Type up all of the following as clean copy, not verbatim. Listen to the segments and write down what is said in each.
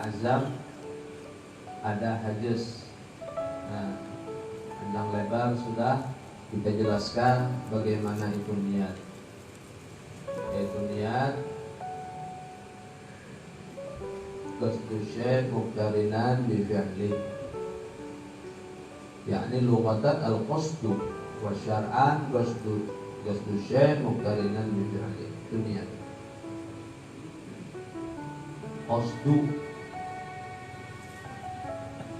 azam, ada hajaz. Nah, panjang lebar sudah kita jelaskan bagaimana itu niat. Yaitu niat qasdu syai' muqtarinan bi fi'li, yakni lughatan al-qasdu wa syar'an qasdu syai' muqtarinan bi fi'li. Itu niat. Qasdu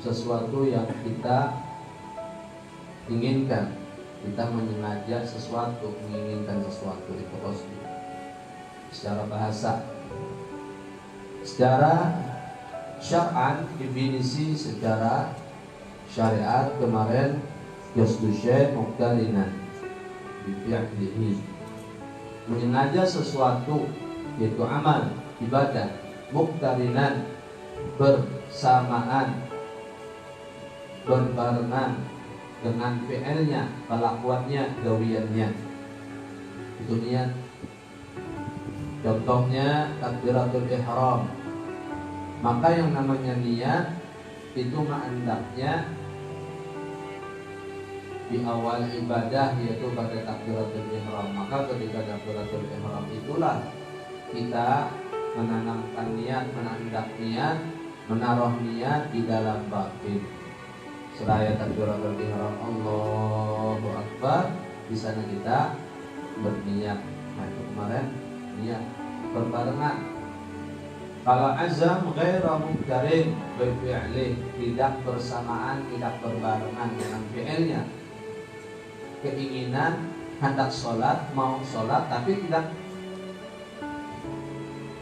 sesuatu yang kita inginkan, kita menyengaja sesuatu, menginginkan sesuatu, itu qasdu secara bahasa. Secara syar'an, definisi secara syariat kemarin qasdu syai' muqtarinan bi fi'lihi, menyengaja sesuatu yaitu amal ibadah, muqtarinan bersamaan, berbarengan dengan fi'ilnya, kelakuannya, gawiannya. Itu niat. Contohnya takbiratul ihram. Maka yang namanya niat itu hendaknya di awal ibadah, yaitu pada takbiratul ihram. Maka ketika takbiratul ihram itulah kita menanamkan niat, menandak niat, menaruh niat di dalam batin. Seraya takbiratul ihram Allahu Akbar, di sana kita berniat. Nah, itu kemarin niat berbarengan. Kalau azam ghaira muqtarin bi fi'lih, tidak bersamaan, tidak berbarengan dengan fi'ilnya. Keinginan hendak sholat, mau sholat, tapi tidak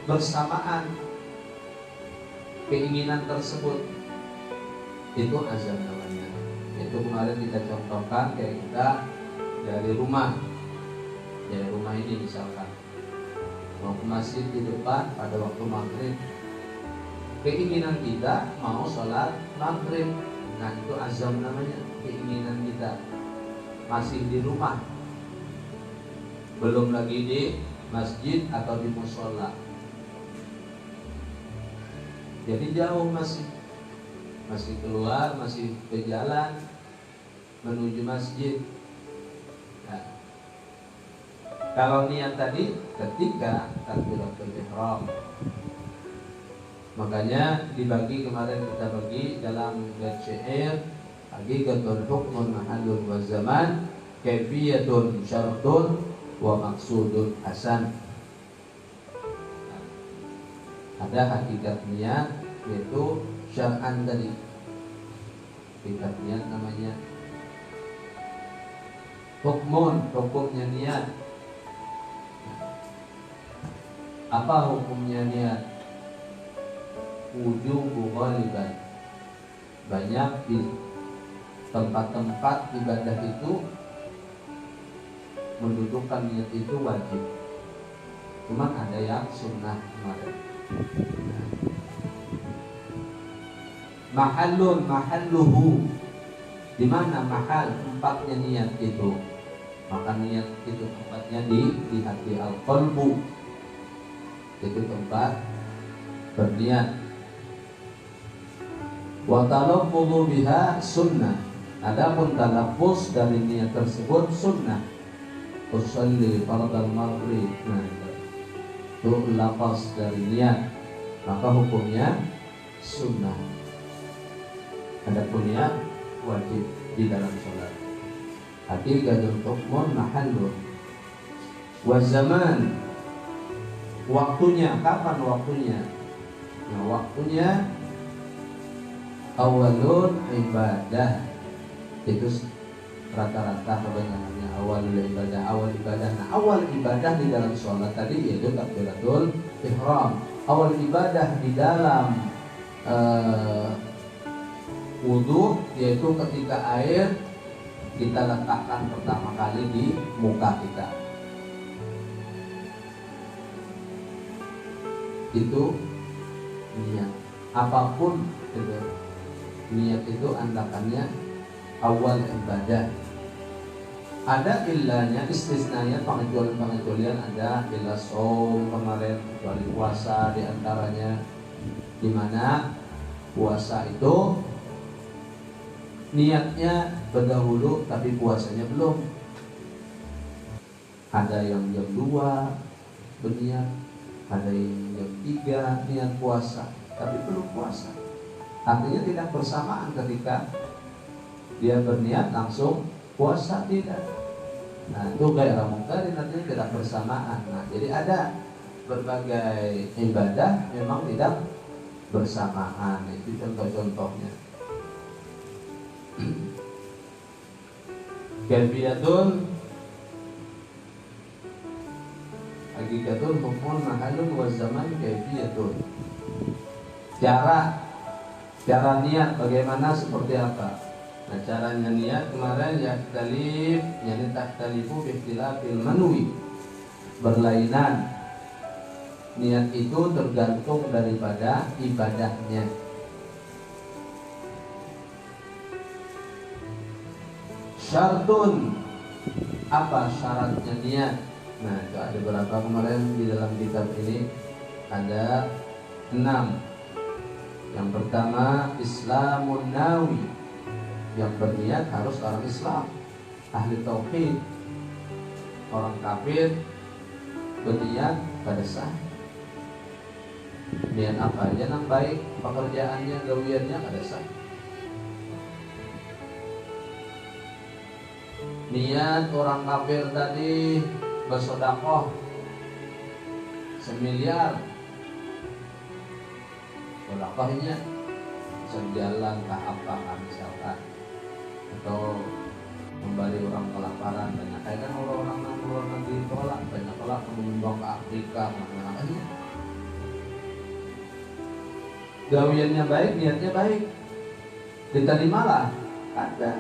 bersamaan keinginan tersebut, itu azam namanya. Itu kemarin kita contohkan kayak kita dari rumah ini misalkan mau ke masjid di depan pada waktu maghrib, keinginan kita mau sholat maghrib. Nah, itu azam namanya. Keinginan kita masih di rumah, belum lagi di masjid atau di musola. Jadi jauh, masih keluar, masih berjalan menuju masjid. Nah, kalau niat tadi ketika takbiratul ihram, makanya dibagi kemarin kita bagi dalam bait syair, haqiqatun hukmun mahallun wa zaman, kaifiyatun syartun wa maqsudun hasan. Ada hakikat niat, yaitu syar'an tadi. Hakikat niat namanya hukmun, hukumnya niat. Apa hukumnya niat? Wujubu ghaliban. Banyak di tempat-tempat ibadah itu mendudukan niat itu wajib. Cuma ada yang sunnah kemarin. Mahalluhu, di mana mahal tempatnya niat itu? Maka niat itu tempatnya di hati, al-qalbu, itu tempat berniat. Wa talaffuz biha sunnah. Adapun talaffuz dari niat tersebut sunnah. Usolli fardal maghrib. Nah, itu lafaz dari niat, maka hukumnya sunnah. Adapun niat wajib di dalam sholat. Haqiqatun hukmun mahallun wa zaman. Waktunya, kapan waktunya? Nah, waktunya awalun ibadah. Itu rata-rata kebanyakannya awal ibadah. Nah, awal ibadah di dalam sholat tadi yaitu takbiratul ihram. Awal ibadah di dalam wudu yaitu ketika air kita letakkan pertama kali di muka kita. Itu niat. Apapun itu, niat itu andakannya awal ibadah. Ada ilahnya, istisnanya, pengecualian ada illa shaum kemarin, kecuali puasa diantaranya, Dimana puasa itu niatnya berdahulu tapi puasanya belum. Ada yang jam 2 berniat, ada yang jam 3 niat puasa tapi belum puasa. Artinya tidak bersamaan ketika dia berniat langsung puasa, tidak. Nah itu gairah mungkarin, artinya tidak bersamaan. Nah jadi ada berbagai ibadah memang tidak bersamaan. Itu contoh-contohnya. Kaifiyatun hakikatun hukmun mahallun wa zaman kaifiyatun. Cara niat bagaimana, seperti apa? Nah caranya niat kemarin yaktalif, yani tahtalifu biikhtilafil manwi, berlainan. Niat itu tergantung daripada ibadahnya. Syartun, apa syaratnya niat? Nah itu ada berapa kemarin di dalam kitab ini, ada 6. Yang pertama Islamun nawi, yang berniat harus orang Islam, ahli tauhid. Orang kafir berniat pada sah. Niat apa aja yang baik, pekerjaannya, gawiannya pada sah. Niat orang kafir tadi bersedekah 1 miliar, sedekahnya sejalan ke apa kan, misalkan, atau kembali orang kelaparan. Banyak kan orang-orang yang luar negeri tolak, banyak tolak menyumbang ke Afrika, mana-mana. Gawiannya baik, niatnya baik, diterimalah, ada.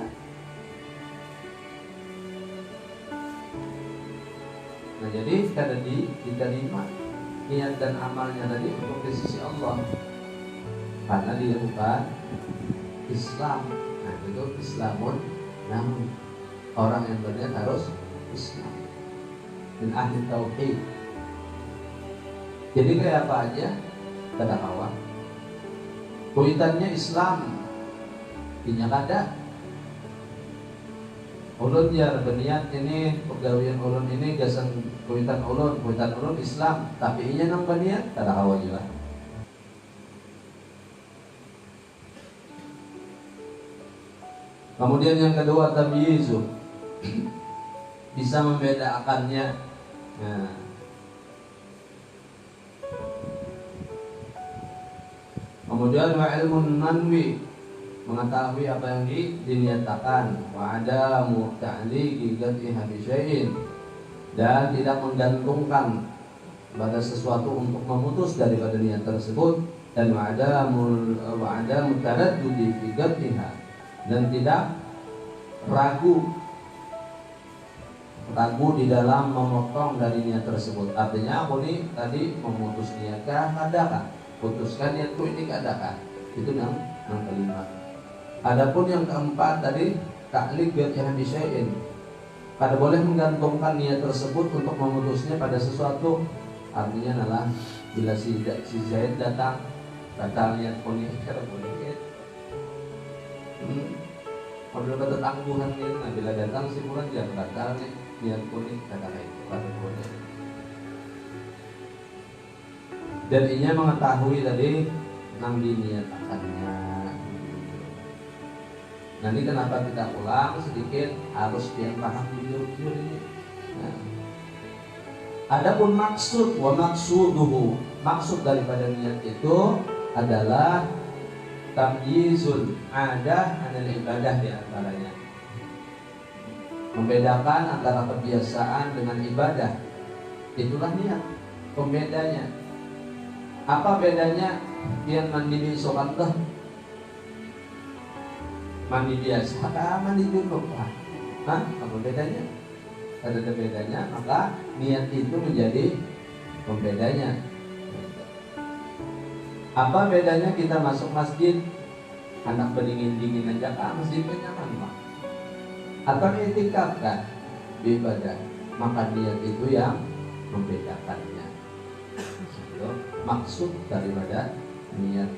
Nah jadi kada diterima niat dan amalnya tadi untuk di sisi Allah, karena dia bukan Islam. Nah itu Islamun namun orang yang berniat harus Islam dan ahli tauhid. Jadi kayak apa aja kada kawan, kuitannya Islam dinya kada. Ulun ya berniat ini pegawaian ulun ini gasan kuitan ulun Islam, tapi inya nang berniat kada kawan juga. Kemudian yang kedua tamyizu, bisa membedakannya. Nah. Kemudian wa ilmun manwi, mengetahui apa yang diniatakan. Wa adamu ta'liqi qad'iha bi syai'in, dan tidak menggantungkan pada sesuatu untuk memutus daripada niat tersebut. Dan wa adamu taraddudi fi qad'iha, dan tidak ragu di dalam memotong dari niat tersebut. Artinya aku nih tadi memutus niat kah, adakah? Putuskan niatku ini adakah? Itu yang kelima. Adapun yang keempat tadi ta'liq qad'iha bi syai'in, kada boleh menggantungkan niat tersebut untuk memutusnya pada sesuatu. Artinya adalah bila si Zaid datang batal niat kuning, kada boleh. Kalau ada tanggungan ini, nah bila datang si bulan jangan batal nih niat kuning, kata itu kada boleh. Dan inya mengetahui tadi nang diniatakannya. Nanti kenapa kita ulang sedikit, harus dia paham jujur ini. Nah. Adapun maksud wa maksuduhu, maksud daripada niat itu adalah tamyizul adah anil ibadah, di antaranya membedakan antara kebiasaan dengan ibadah. Itulah niat pembedanya. Apa bedanya yang mandi besok atau mandi biasa atau mandi junub? Apa bedanya? Ada bedanya, maka niat itu menjadi pembedanya. Apa bedanya kita masuk masjid, anak berdingin-dingin aja masjidnya nyaman Pak. Atau itikaf kan ibadah, maka niat itu yang membedakannya. Maksud daripada niat.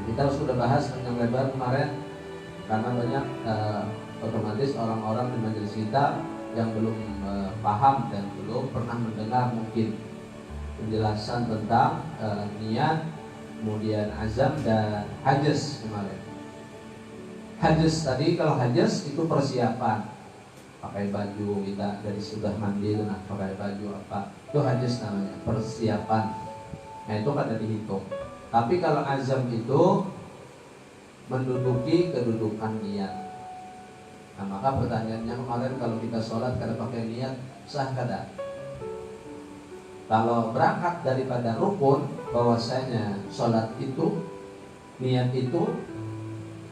Kita sudah bahas panjang lebar kemarin karena banyak otomatis orang-orang di majelis kita yang belum paham dan belum pernah mendengar mungkin penjelasan tentang niat, kemudian azam dan hajaz kemarin. Hajaz tadi, kalau hajaz itu persiapan, pakai baju, kita dari sudah mandi itu nah pakai baju apa, itu hajaz namanya, persiapan. Nah itu kan ada dihitung. Tapi kalau azam itu menduduki kedudukan niat. Nah maka pertanyaannya kemarin, kalau kita sholat kada pakai niat sah kada? Kalau berangkat daripada rukun bahwasanya sholat itu niat itu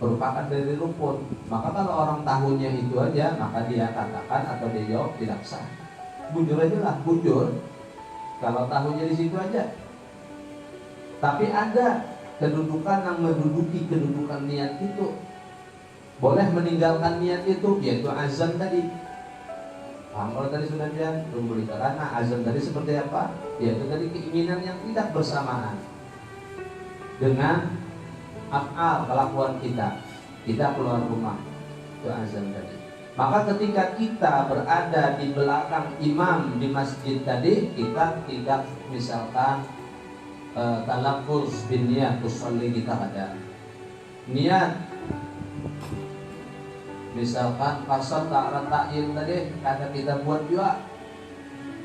merupakan dari rukun, maka kalau orang tahunya itu aja maka dia katakan atau dia jawab tidak sah. Bujur aja lah, bujur. Kalau tahunya di situ aja. Tapi ada kedudukan yang menduduki kedudukan niat itu. Boleh meninggalkan niat itu, yaitu azam tadi. Paham kalau tadi sudah dia tunggu karena azam tadi seperti apa? Yaitu tadi keinginan yang tidak bersamaan dengan af'al, kelakuan kita. Kita keluar rumah, itu azam tadi. Maka ketika kita berada di belakang imam di masjid tadi, kita tidak misalkan talaffuz bin niat usolli, kita ada niat misalkan pasal ta'rat ta'in tadi kata kita buat juga,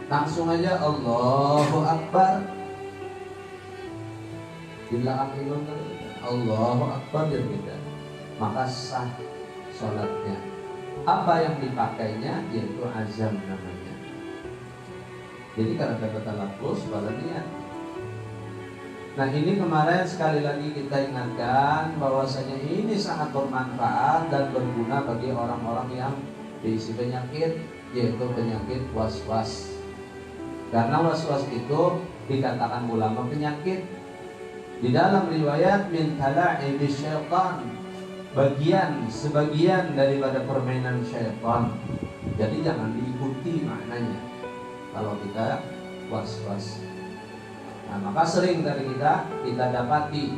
langsung aja Allahu Akbar di belakang imam tadi, Allahu Akbar ya kita, maka sah sholatnya. Apa yang dipakainya yaitu azam namanya. Jadi karena kata talaffuz pada niat. Nah ini kemarin sekali lagi kita ingatkan bahwasanya ini sangat bermanfaat dan berguna bagi orang-orang yang diisi penyakit, yaitu penyakit was-was. Karena was-was itu dikatakan ulama penyakit. Di dalam riwayat min tala'ibi syaitan, sebagian daripada permainan syaitan. Jadi jangan diikuti maknanya kalau kita was-was. Nah, maka sering dari kita dapati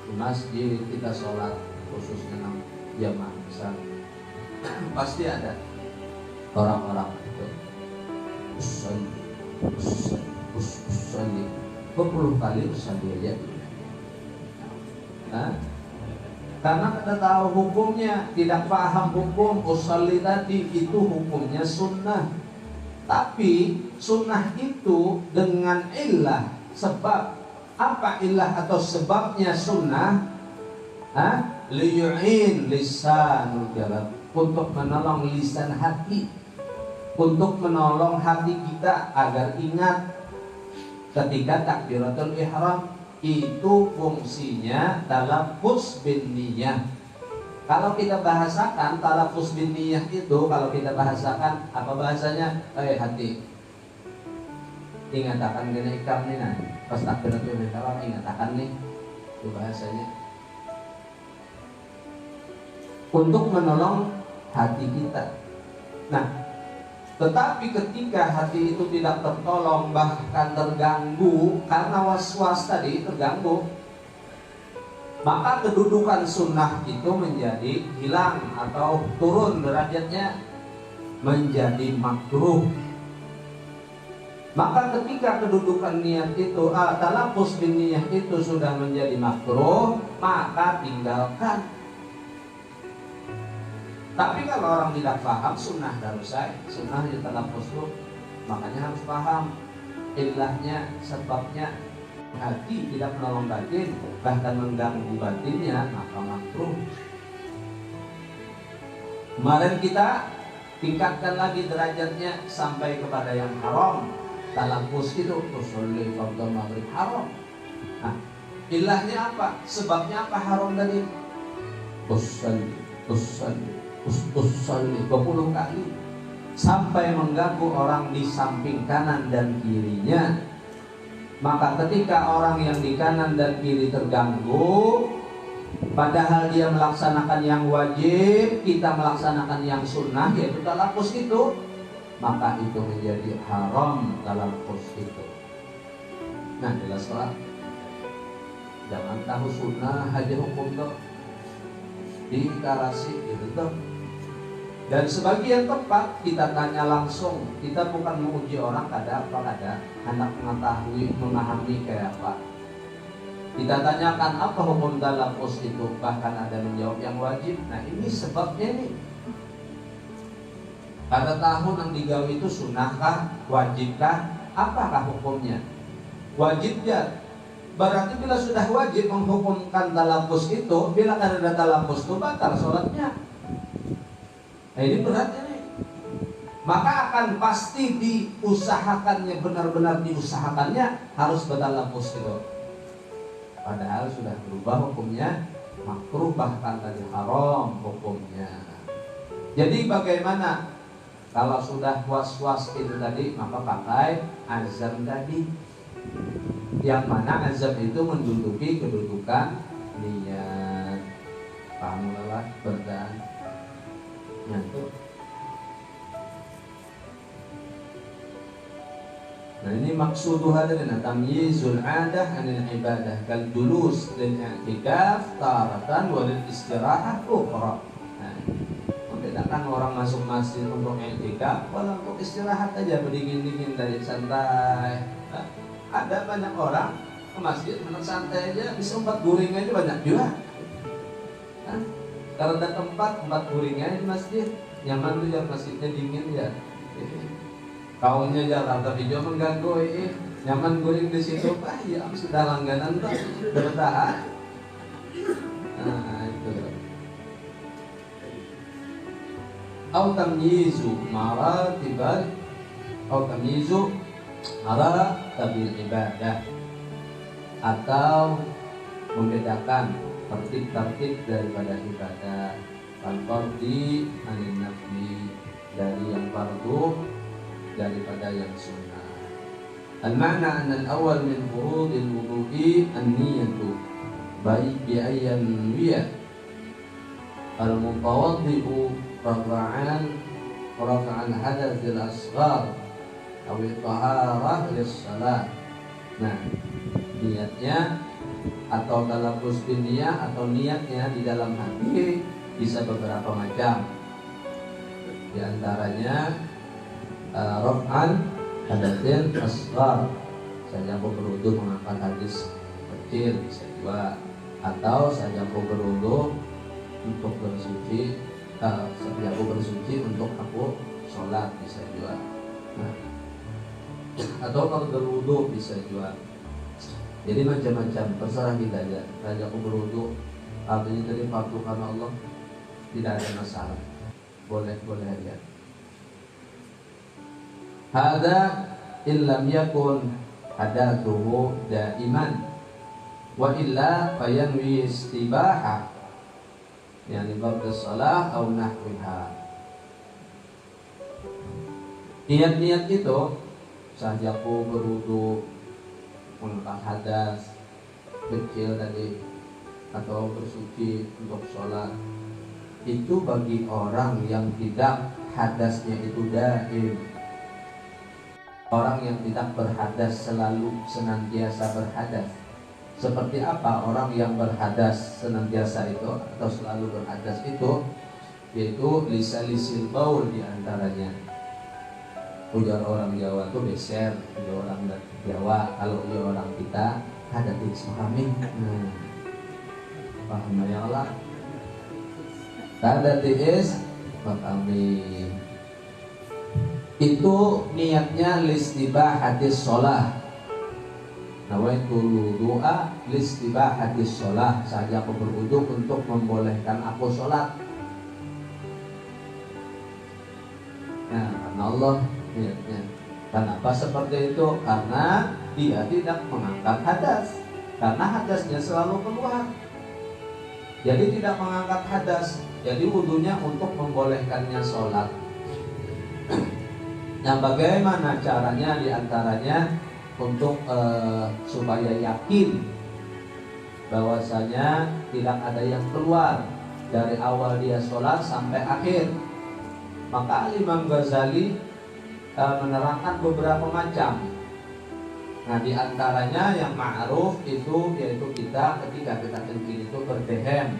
di masjid kita sholat khususnya jamaah besar, pasti ada orang-orang itu usolli 20 kali usolli aja. Nah, karena kita tahu hukumnya, tidak paham hukum usolli tadi itu hukumnya sunnah. Tapi sunnah itu dengan illah, sebab apa illah atau sebabnya sunnah? Liyu'in lisanul jalab, untuk menolong lisan hati, untuk menolong hati kita agar ingat ketika takbiratul ihram itu fungsinya talaffuz bin niyah. Kalau kita bahasakan talaffuz bin niyah itu, kalau kita bahasakan apa bahasanya? Hati. Ingatakan kena ikam nih nah. Pas takbiratul ihram ingatakan nih. Itu bahasanya. Untuk menolong hati kita. Nah, tetapi ketika hati itu tidak tertolong, bahkan terganggu karena was-was tadi terganggu, maka kedudukan sunnah itu menjadi hilang atau turun derajatnya menjadi makruh. Maka ketika kedudukan niat itu talaffuz bin niyah itu sudah menjadi makruh, maka tinggalkan. Tapi kalau orang tidak paham sunnah darusai, sunnah yang talaffuz itu, makanya harus paham ilahnya, sebabnya. Hati tidak menolong batin, bahkan mengganggu batinnya, maka makruh. Kemarin kita tingkatkan lagi derajatnya sampai kepada yang haram. Talaffuz itu usolli fardhu maghrib haram. Nah, ilahnya apa? Sebabnya apa haram tadi? Usolli 20 kali sampai mengganggu orang di samping kanan dan kirinya. Maka ketika orang yang di kanan dan kiri terganggu, padahal dia melaksanakan yang wajib, kita melaksanakan yang sunnah, yaitu talaffuz itu, maka itu menjadi haram talaffuz itu. Nah, jelas Pak. Jangan tahu sunnah aja hukum tuh dikarasi gitu tuh. Dan sebagian tempat kita tanya langsung, kita bukan menguji orang kada apa kada, hendak mengetahui, memahami kayak apa. Kita tanyakan apa hukum talafuz itu, bahkan ada menjawab yang wajib. Nah ini sebabnya nih. Pada tahun yang digawe itu sunnahkah, wajibkah, apakah hukumnya? Wajib ya. Berarti bila sudah wajib menghukumkan talafuz itu, bila ada talafuz itu batal sholatnya. Nah ini beratnya nih. Maka akan pasti diusahakannya, benar-benar diusahakannya harus bertalafuz itu. Padahal sudah berubah hukumnya, makruh bahkan tadi haram hukumnya. Jadi bagaimana kalau sudah was-was itu tadi, maka pakai azam tadi. Yang mana azam itu menduduki kedudukan niat. Paham lah berdan. Nyantuk. Nah ini maksud hadirin tamyizul adah anil ibadah kal julus lil i'tikaf taratan wa lil istirahah ukhra. Nah, membedakan orang masuk masjid untuk i'tikaf walau untuk istirahat aja berdingin-dingin dari santai. Nah, ada banyak orang ke masjid menang santai aja bisa 4 guring aja banyak juga. Nah, kalau ada tempat 4 guringnya di masjid, nyaman tuh ya masjidnya dingin ya. Kaumnya Jakarta video mengganggu nyaman guring di situ, ya sudah langganan tuh bertahan. Nah itu. Au tamyizu maratibal au tamyizu maratabil ibadah, atau membedakan tertib-tertib daripada ibadah, al-fardhi anil nafli, dari yang fardu daripada yang sunnah. Al-ma'na anna al-awwal min furudil wudu'i an-niyatu, baik bi ayyan wiya al-mutawaddi'u rafa'an hadathil asghar aw taharah lis-salat. Nah, niatnya atau talafuz binniyah atau niatnya di dalam hati bisa beberapa macam. Di antaranya raf'an hadathil asghar, saya mau berwudu mengangkat hadis kecil bisa juga, atau saya mau berwudu untuk bersuci, saya mau bersuci untuk aku sholat bisa juga. Nah, atau kalau berwudu bisa juga. Jadi macam-macam, terserah kita aja. Saya aku berwudu artinya dari fardu karena Allah, tidak ada masalah, boleh aja. Hada illam yakun hadatsuhu daiman wa illa fayanwi istibaha, yani ba'da shalah au nahwiha. Niat-niat itu sajaku berwudu, mengangkat hadas kecil tadi, atau bersuci untuk sholat, itu bagi orang yang tidak hadasnya itu daim. Orang yang tidak berhadas selalu senantiasa berhadas. Seperti apa orang yang berhadas senantiasa itu atau selalu berhadas itu? Yaitu lisalisil baul diantaranya. Ujar orang Jawa tuh beser, ujar orang Jawa. Kalau ujar orang kita hadatin suami. Paham ya Allah? Hadatis makami. Itu niatnya listibahatis sholah. Nawaitul wudu'a listibahatis sholah, saja aku berwudu untuk membolehkan aku sholat. Nah, karena Allah niatnya. Kenapa seperti itu? Karena dia tidak mengangkat hadas, karena hadasnya selalu keluar. Jadi tidak mengangkat hadas, jadi wudunya untuk membolehkannya sholat. Nah, bagaimana caranya? Diantaranya untuk supaya yakin bahwasanya tidak ada yang keluar dari awal dia sholat sampai akhir. Maka Imam Ghazali menerangkan beberapa macam. Nah, di antaranya yang ma'ruf itu yaitu kita ketika kita kencing itu berdehem.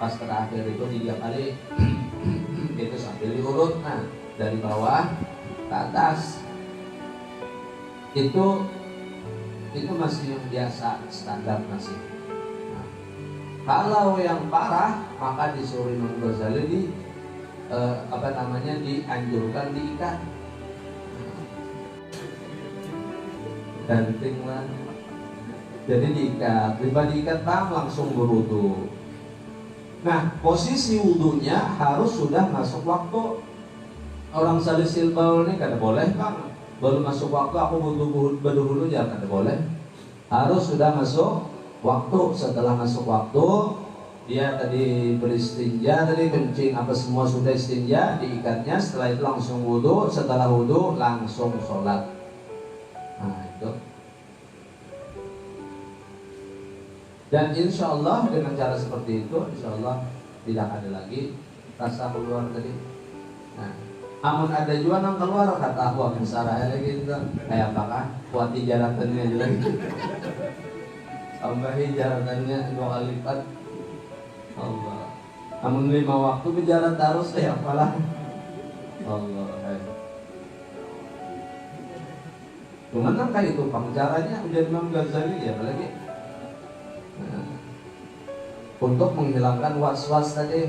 Pas terakhir itu 3 kali itu sambil diurut. Nah, dari bawah ke atas. Itu masih yang biasa, standar masih. Nah, kalau yang parah maka disuruh Imam Ghazali dianjurkan diikat. Ganting lah. Jadi diikat, diikat bang langsung berwudu. Nah, posisi wudunya harus sudah masuk waktu. Orang salisil baul ini kada boleh bang, baru masuk waktu aku wudu dulu ya kada boleh. Harus sudah masuk waktu. Setelah masuk waktu, dia tadi beristinja, tadi kencing apa semua sudah istinja, diikatnya. Setelah itu langsung wudu, setelah wudu langsung sholat. Nah itu. Dan insya Allah dengan cara seperti itu, insya Allah tidak ada lagi rasa keluar tadi. Nah, amun ada juga nang keluar kata aku akan sarah lagi itu kayak apakah buat jaratannya juga gitu. Tambahi jaratannya 2 kali lipat. Allah. Amun 5 waktu bicara terus apalah. Allah. Cuman kan kayak itu caranya udah Imam Ghazali ya apalagi. Nah, untuk menghilangkan was-was tadi.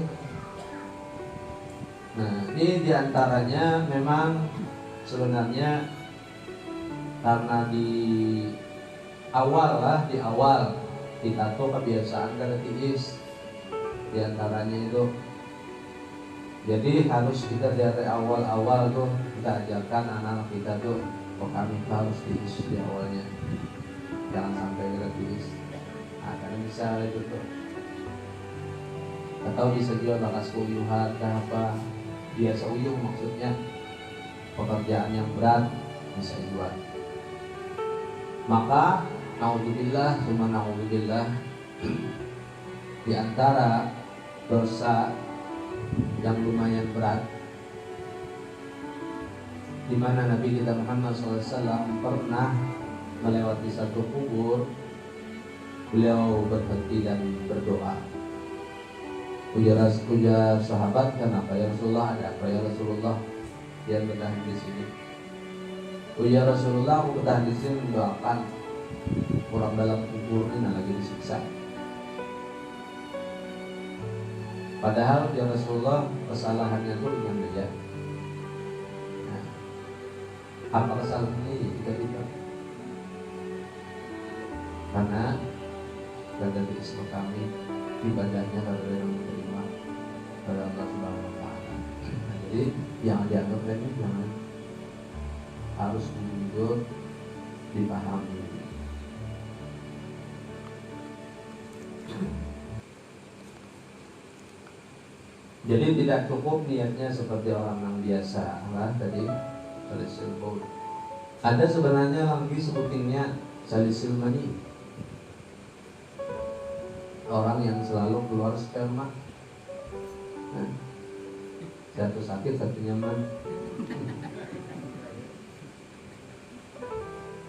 Nah, ini diantaranya memang sebenarnya karena di awal kita tuh kebiasaan kada tiis diantaranya itu. Jadi harus kita dari awal tuh kita ajarkan anak-anak kita tuh kami harus tiis di awalnya, jangan sampai kada tiis. Nah, karena bisa itu tuh. Atau bisa juga bakas uyuhan apa biasa uyuh maksudnya pekerjaan yang berat bisa juga. Maka naudzubillah summa naudzubillah, di antara dosa yang lumayan berat di mana Nabi kita Muhammad SAW pernah melewati satu kubur, beliau berhenti dan berdoa. Ujar sahabat, kenapa ya Rasulullah, ada apa ya Rasulullah yang bertahan di sini? Ujar Rasulullah, aku bertahan di sini mendoakan orang dalam kubur ini lagi disiksa. Padahal ya Rasulullah kesalahannya itu ringan saja. Nah, apa kesalahannya kita? Karena dari Islam kami ibadahnya kalau yang menerima pada Allah Subhanahu Wa Taala. Nah, jadi yang dianggap remeh jangan, harus dijujur, dipahami. Jadi tidak cukup niatnya seperti orang yang biasa lah tadi salisil baul. Ada sebenarnya lagi sebutinnya salisil mani, orang yang selalu keluar sperma. Nah, satu sakit satu nyaman.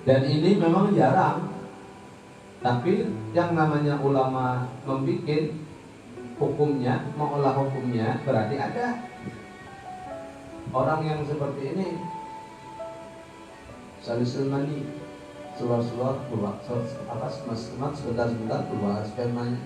Dan ini memang jarang. Tapi yang namanya ulama membuat hukumnya, mengolah hukumnya, berarti ada orang yang seperti ini salisul mani, keluar apa sebentar keluar spermanya.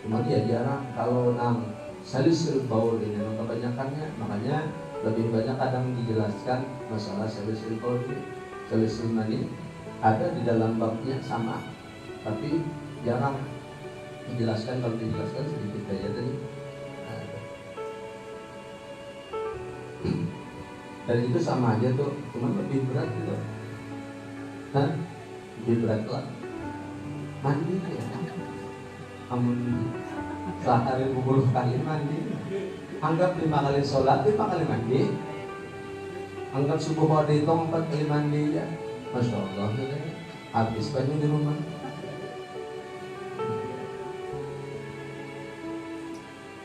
Cuma dia jarang. Kalau nang salisul baul ini kebanyakannya, makanya lebih banyak kadang dijelaskan masalah salisul baul ini. Salisul mani ada di dalam babnya sama, tapi jarang dijelaskan. Kalau dijelaskan sedikit aja tadi. Dan itu sama aja tuh, cuman lebih berat gitu. Lebih berat lah. Mandi ya. Amun sehari 20 kali mandi. Anggap 5 kali sholat, 5 kali mandi. Anggap subuh waktu itu 4 kali mandi ya. Masya Allah, habis banyak di rumah.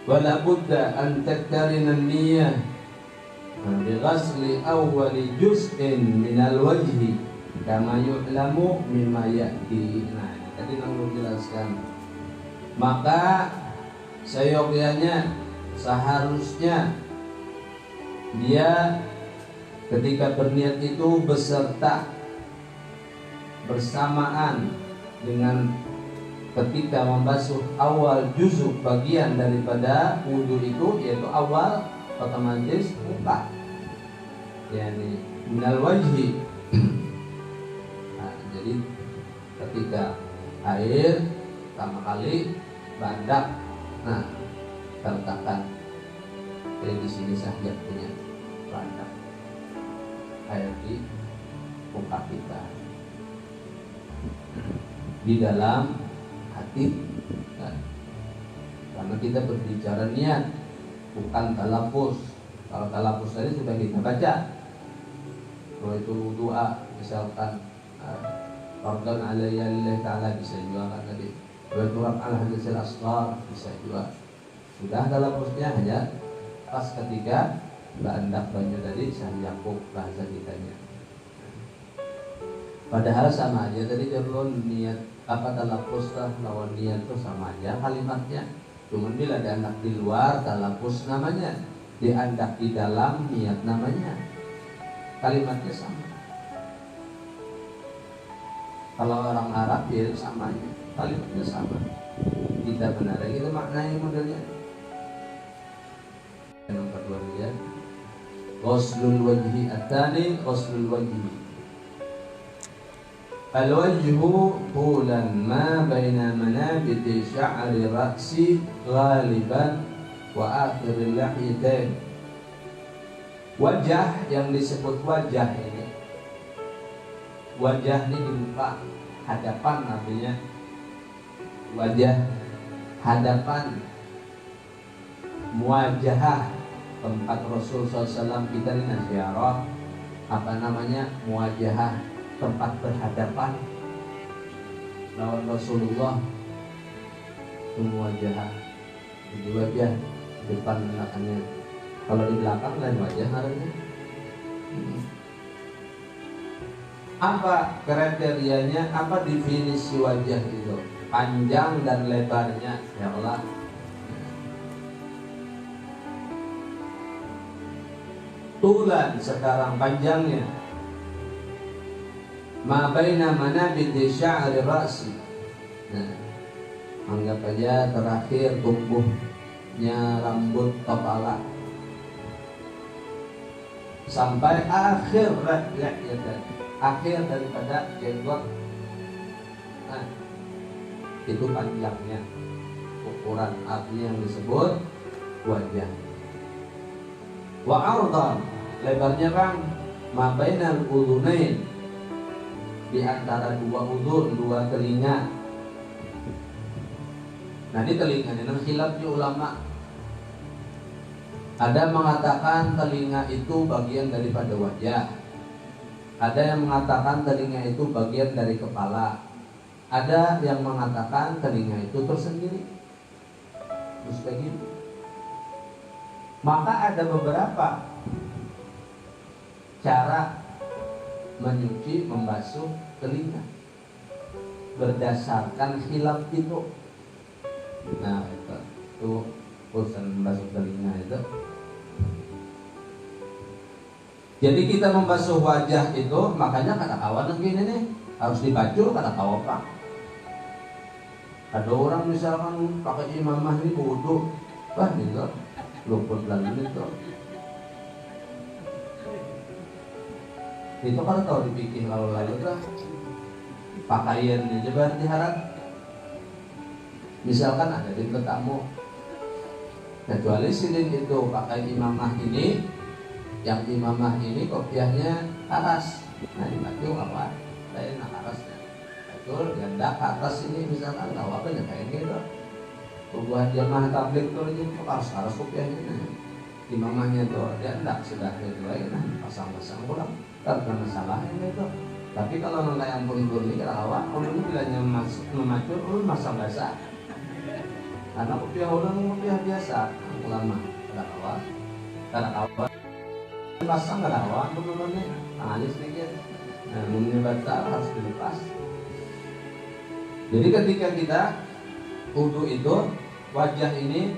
Wala budda an takarina niyah bi ghasli awwali juz'in minal wajhi kama yu'lamu mimma ya'ti. Nah, tadi perlu jelaskan. Maka seyogyanya, seharusnya dia ketika berniat itu beserta bersamaan dengan ketika membasuh awal juzuk bagian daripada wudhu itu, yaitu awal otomatis muka, yakni minal wajhi. Nah, jadi ketika air pertama kali bandak, nah letakkan. Jadi di sini saja punya bandak air di muka kita, di dalam hati, nah, karena kita berbicara niat, bukan talafuz. Kalau talafuz tadi sudah kita baca, kalau itu doa misalkan Fardhan alayya lillahi ta'ala bisa juga kan tadi, wa turab al hadisil asghar bisa juga. Sudah talafuznya hanya pas ketika bandak banyu tadi sahyaku bahasa kitanya. Padahal sama aja tadi kalau niat apa talafuz lawan niat itu sama aja kalimatnya. Cuman bila diandak di luar talafuz namanya, diandak di dalam niat namanya. Kalimatnya sama. Kalau orang Arab ya sama aja, kalimatnya sama. Kita benar itu maknanya modelnya. Yang nomor 2 ya. Ghuslul wajhi at-tani ghuslul wajhi. Al-wajhu hulan ma baina manabiti sya'ri ra'si ghaliban wa akhiril lahyatain. Wajah yang disebut wajah ini, wajah ini di muka, hadapan artinya wajah, hadapan, muwajahah, tempat Rasul SAW kita ini ziarah, apa namanya, muwajahah, tempat berhadapan lawan Rasulullah, itu muwajahah. Jadi wajah depan belakangnya, kalau di belakang lain wajah namanya. Apa kriterianya, apa definisi wajah itu? Panjang dan lebarnya, ya Allah. Tulan sekarang panjangnya, ma baina manabiti sya'ri ra'si. Nah, anggap aja terakhir tumbuhnya rambut kepala sampai akhir rakyat, akhir daripada jenggot. Nah, itu panjangnya, ukuran artinya yang disebut wajah. Wa ardan, lebarnya kan ma bainal udhunain, di antara dua udhun, dua telinga. Nah, ini telinga ini khilafnya ulama. Ada mengatakan telinga itu bagian daripada wajah, ada yang mengatakan telinga itu bagian dari kepala, ada yang mengatakan telinga itu tersendiri. Terus begitu. Maka ada beberapa cara menyuci, membasuh telinga berdasarkan khilaf itu. Nah, itu urusan membasuh telinga itu. Jadi kita membasuh wajah itu, makanya kata kawan begini nih, harus dibacu kata kawan Pak. Ada orang misalkan pakai imamah ini wudhu, wah gitu, luput lagi itu. Itu kalau tahu dipikir kalau lalu lah, pakaiannya juga diharap. Misalkan ada di tamu, kecuali silin itu pakai imamah ini, yang imamah ini kopiahnya aras. Nah, dibaca apa? Saya nak arasnya. Betul, ganda ke atas ini misalkan tahu apa ya kayak gitu. Buat jamaah tabligh tuh ini aras kopiahnya. Imamahnya tuh dia enggak sudah itu lagi, nah pasang-pasang pulang. Tak ada masalahnya itu. Tapi kalau nggak yang pun ini kalau awak, kalau bilangnya memacur, masang basah. Karena kopiah ulang kopiah biasa, ulama, kada awak. pasang ngelawan bener-bener tangannya sedikit. Nah, batal harus dilepas. Jadi ketika kita wudu itu wajah ini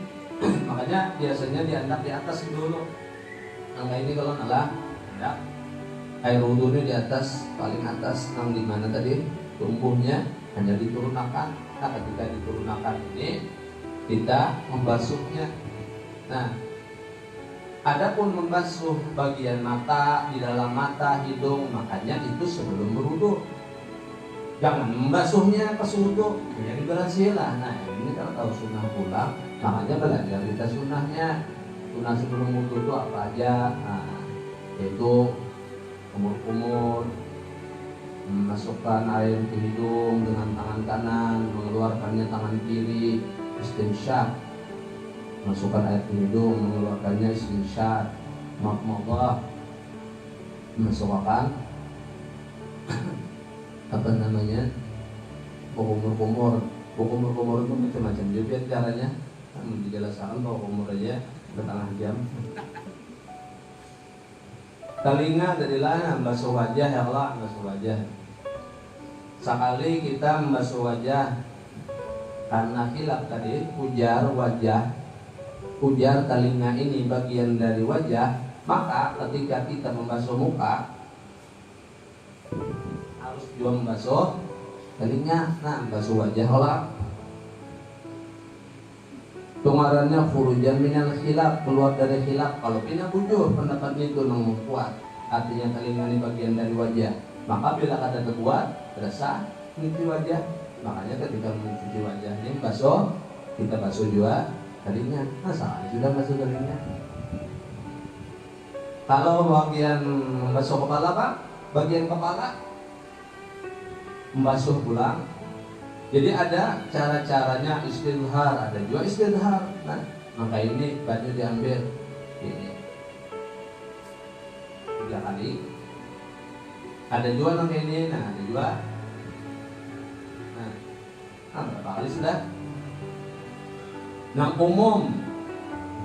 makanya biasanya diangkat di atas dulu. Angka ini kalau ngalah, ya. Air wudunya di atas, paling atas, nang di mana tadi tumbuhnya hanya diturunkan. Nah, ketika diturunkan ini kita membasuhnya. Nah, adapun membasuh bagian mata, di dalam mata, hidung, makanya itu sebelum berwudu. Jangan membasuhnya pas wudu, jadi berhasil lah. Nah, ini kalau tahu sunnah pulang, makanya belajar kita sunnahnya. Sunnah sebelum wudu itu apa aja? Nah, yaitu kumur-kumur, memasukkan air ke hidung dengan tangan kanan, mengeluarkannya tangan kiri, istinsyaq, masukkan air ke hidung, mengeluarkannya istinsyaq, madmadah, memasukkan apa namanya, kumur-kumur. Kumur-kumur itu macam-macam juga caranya. Dijelaskan bahwa kumur aja setengah jam. Telinga jadilah membasuh wajah, ya Allah, membasuh wajah. Sekali kita membasuh wajah karena khilaf tadi, ujar wajah, ujar telinga ini bagian dari wajah, maka ketika kita membasuh muka harus juga membasuh telinga. Nah, membasuh wajah Allah. Tungarannya furujan minal khilaf, keluar dari khilaf. Kalau pindah bujur pendapatnya itu nang kuat, artinya telinga ini bagian dari wajah. Maka bila kata terkuat, terasa mencuci wajah. Makanya ketika mencuci wajah ini basuh, kita basuh juga telinga. Nah, salah sudah basuh telinga. Kalau bagian membasuh kepala, Pak, bagian kepala membasuh pulang. Jadi ada cara-caranya istidhar, ada juga istidhar. Nah, maka ini baju diambil ini 3 kali. Ada juga yang ini, nah ada juga. Nah, berapa kali sudah? Nah, umum.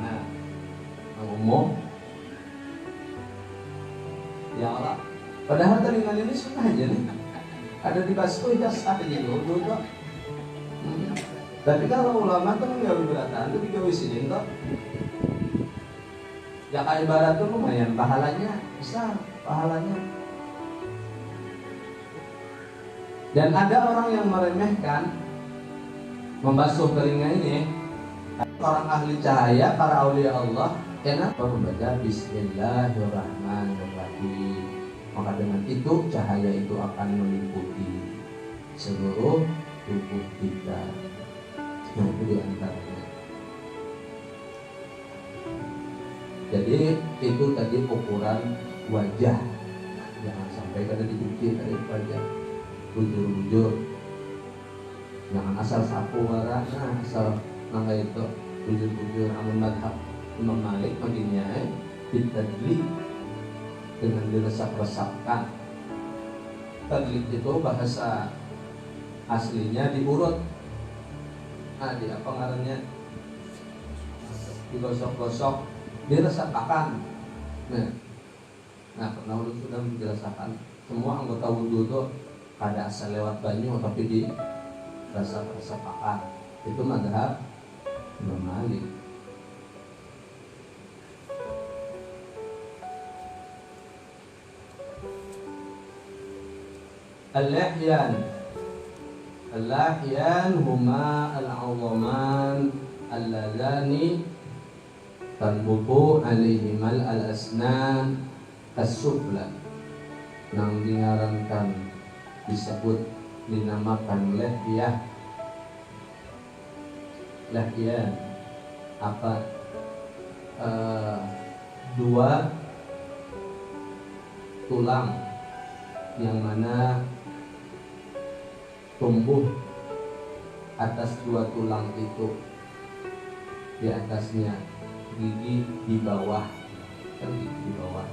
Nah, umum. Ya Allah. Padahal telinga ini sunnah aja nih. Ada dibasuh ya sah aja dulu kok. Tapi kalau ulama tuh nggak beratan tuh juga wisinin kok. Ya kayak ibarat tuh lumayan pahalanya besar pahalanya. Dan ada orang yang meremehkan membasuh telinga ini. Orang ahli cahaya, para aulia Allah, kenapa membaca Bismillahirrahmanirrahim? Maka dengan itu cahaya itu akan meliputi seluruh tubuh kita. Nah, itu diantaranya. Jadi itu tadi ukuran wajah. Jangan sampai kada dicuci dari wajah. Bujur-bujur. Jangan asal sapu warna, asal mangga itu bujur-bujur. Amun madhab Imam Malik maginya ditadlik dengan diresap-resapkan. Tadlik itu bahasa aslinya diurut. Nah, di apa ngarannya? Digosok-gosok, diresapkan. Nah, pernah sudah menjelaskan semua anggota wudhu itu ada asal lewat banyu tapi diresap-resapkan. Itu madhab Imam Malik. Al-lahyan huma al-'azaman alladzani tanbutu alaihimal al-asnan as-sufla. Nang dingarankan disebut dinamakan lahyah. Lahyan apa? Dua tulang yang mana tumbuh atas dua tulang itu, di atasnya gigi, di bawah kan gigi di bawah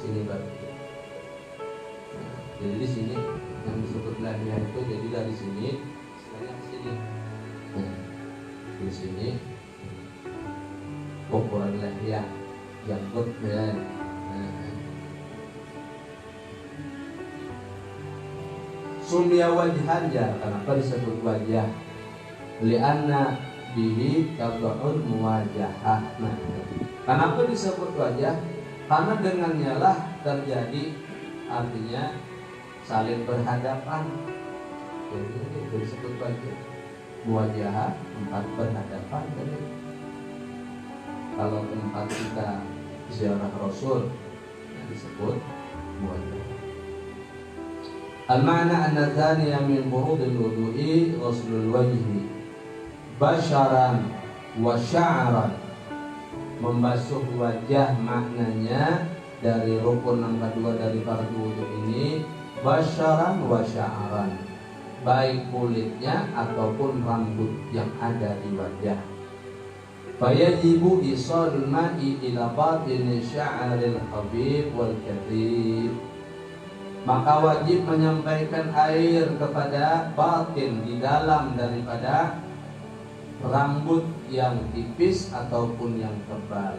sini baru. Nah, jadi di sini yang disebut lahir itu jadi dari sini istilahnya ke sini. Nah, di sini ukuran leher janggut ya. Sumya wajhan ya, kenapa disebut wajah? Lianna bihi tab'un muwajahah. Nah, kenapa disebut wajah? Karena dengannya lah terjadi artinya saling berhadapan. Jadi itu disebut wajah. Muwajahah, tempat berhadapan. Jadi kalau tempat kita ziarah Rasul disebut muwajah. Al-ma'na anna thaniya min furudil wudu'i ghuslul wajhi basharan wa sya'ran. Membasuh wajah maknanya dari rukun yang kedua dari fardu wudu ini basharan wa sya'ran, baik kulitnya ataupun rambut yang ada di wajah. Fayajibu isalul ma'i ila batini sya'ril khabib wal kathib. Maka wajib menyampaikan air kepada batin di dalam daripada rambut yang tipis ataupun yang tebal.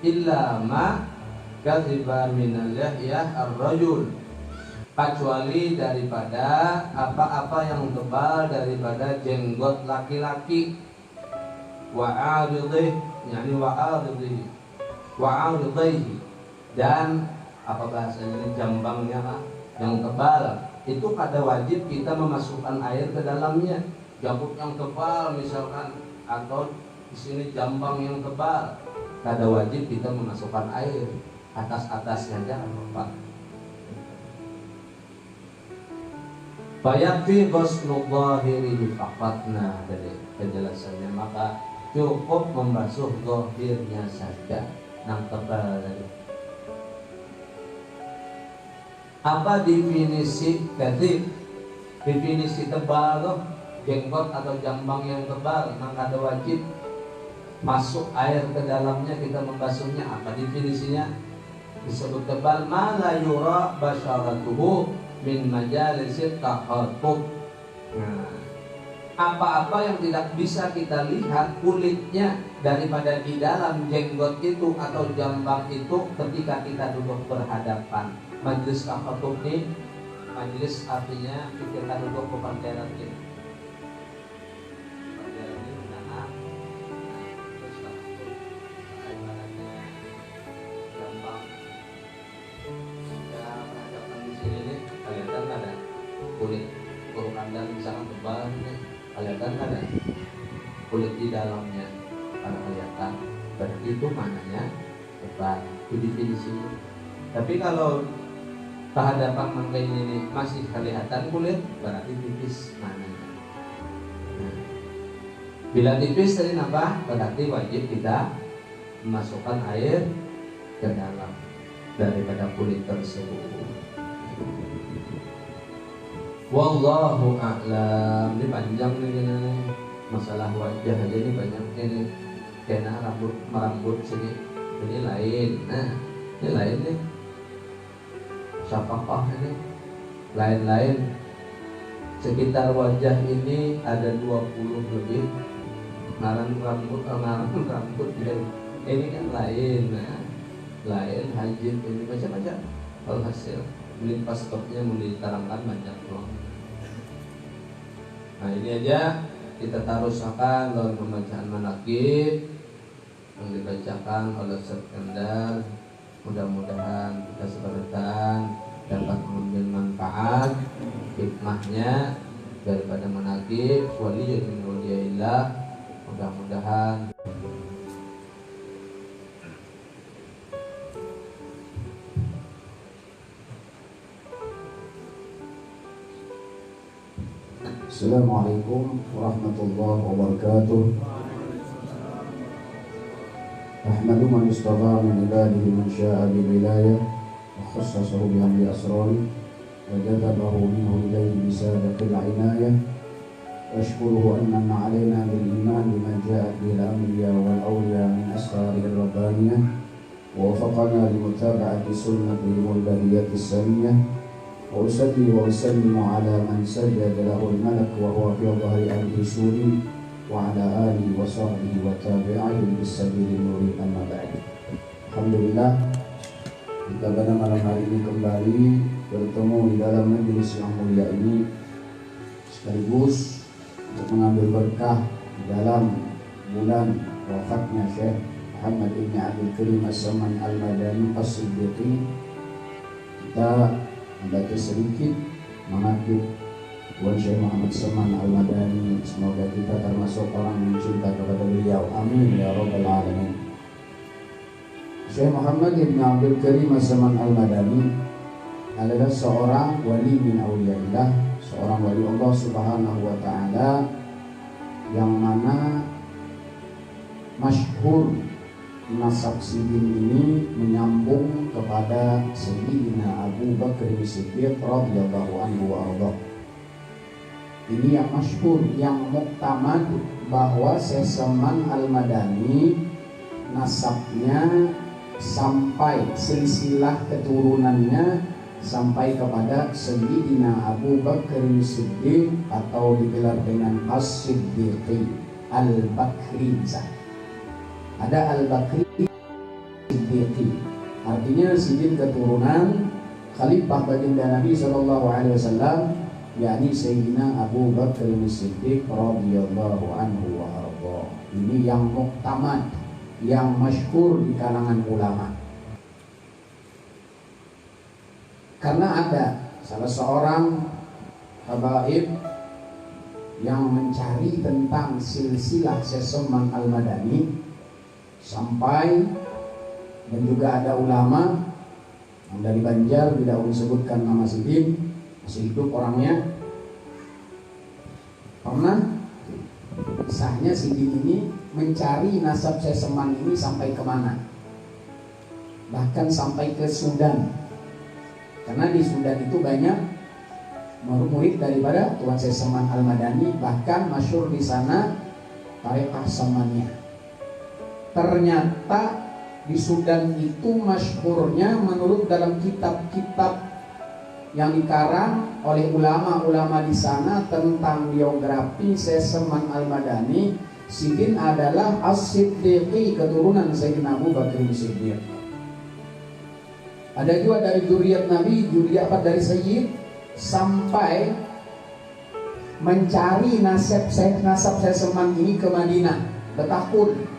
Illa ma kadhiba minal lihyah ar-rajul, kecuali daripada apa-apa yang tebal daripada jenggot laki-laki. Wa'aridih, yani wa'aridih, wa'aridih, dan apa bahasanya ini jambangnya Pak, yang tebal itu kada wajib kita memasukkan air ke dalamnya. Jambut yang tebal misalkan, atau di sini jambang yang tebal, kada wajib kita memasukkan air, atas-atasnya aja Pak. Fayakfi ghuslu dhahirihi faqat. Nah, dari penjelasannya maka cukup membasuh zahirnya saja, yang tebal tadi. Apa definisi kathib? Definisi tebal loh, jenggot atau jambang yang tebal, maka ada wajib masuk air ke dalamnya, kita membasuhnya. Apa definisinya? Disebut tebal ma la yura basyaratuhu min majalisit tahatub. Nah, apa-apa yang tidak bisa kita lihat kulitnya daripada di dalam jenggot itu atau jambang itu ketika kita duduk berhadapan. Majlis tahatub ini, majlis artinya kita duduk bukan daerah ini. Daerah ini undangan. Terus tahatub ibaratnya jambang. Ya, berhadapan di sini nih, kelihatan ada kulit burung kandang misalkan tebal nih. Kelihatan ada kulit di dalamnya, karena kelihatan berarti itu mananya tebal, itu definisinya. Tapi kalau kehadapan mangga ini masih kelihatan kulit, berarti tipis mananya. Nah, bila tipis tadi apa? Berarti wajib kita memasukkan air ke dalam daripada kulit tersebut. Wallahu a'lam. Ini panjang nih masalah wajah aja ini banyak ini. Kena rambut sini ini lain. Nah, ini lain nih. Syafaqah ini lain-lain. Sekitar wajah ini ada 20 lebih ngarang rambut ya. Ini kan lain. Nah, lain hajib ini macam-macam. Kalau hasil beli pasportnya mau diterangkan banyak loh. Nah, ini aja kita tarusakan dalam pembacaan manaqib yang dibacakan oleh Ustaz Kendal. Mudah-mudahan kita sebenarnya dapat mengambil manfaat hikmahnya daripada manaqib wali min waliillah. Mudah-mudahan Assalamualaikum warahmatullahi wabarakatuh. Ahmadu man istafa min ibadihi man sya'a bil wilayah wa khassasahu bi amri asrari wa jadabahu minhu ilayhi bi sabiqil inayah. Ashkuruhu anna alaina bil iman bima ja'at bil anbiya wal awliya min asraril rabbaniyah wa wafaqana li mutaba'ati sunnatihi wal bahiyatis samiyah. وأصلي وأسلم على من سجد له الملك وهو في ظهر أرض سوري وعلى آله وصحبه وتابعين بالسبيل النور أما بعد. Alhamdulillah, kita pada malam hari ini kembali bertemu di dalam majelis yang mulia ini, sekaligus untuk mengambil berkah di dalam bulan wafatnya Syekh Muhammad Ibn Abdul Karim As-Saman Al-Madani As-Siddiqi. Kita membaca sedikit mengakhir buat Syekh Muhammad Saman Al-Madani. Semoga kita termasuk orang yang cinta kepada beliau. Amin ya rabbal alamin. Syekh Muhammad Ibn Abdul Karim As-Saman Al-Madani adalah seorang wali min awliyaillah, seorang wali Allah Subhanahu wa taala yang mana masyhur nasab sidin ini menyambung kepada Sayyidina Abu Bakar Siddiq radhiyallahu anhu wa ardhah. Ini yang masyhur, yang muktamad, bahwa Syekh Saman Al-Madani nasabnya sampai silsilah keturunannya sampai kepada Sayyidina Abu Bakar Siddiq atau digelar dengan As-Siddiqi Al-Bakri. Ada Al-Bakri Siddiqi, artinya sidin keturunan Khalifah baginda Nabi SAW, yakni Sayyidina Abu Bakar Siddiq radhiyallahu anhu wa ardhah. Ini yang muktamad, yang masyhur di kalangan ulama. Karena ada salah seorang habaib yang mencari tentang silsilah Syekh Saman Al-Madani sampai, dan juga ada ulama yang dari Banjar, tidak disebutkan nama sidin, masih hidup orangnya, pernah kisahnya sidin ini mencari nasab Syekh Saman ini sampai kemana, bahkan sampai ke Sudan, karena di Sudan itu banyak murid daripada Tuan Syekh Saman Al-Madani, bahkan masyhur di sana Tariqah Samaniyah. Ternyata di Sudan itu masyhurnya menurut dalam kitab-kitab yang dikarang oleh ulama-ulama di sana tentang biografi Syekh Saman Al-Madani, sidin adalah As-Siddiqi, keturunan Sayyidina Abu Bakar Siddiq. Ada juga dari zuriat Nabi, zuriat dari Sayyid, sampai mencari nasab Syekh Saman ini ke Madinah, bertahun.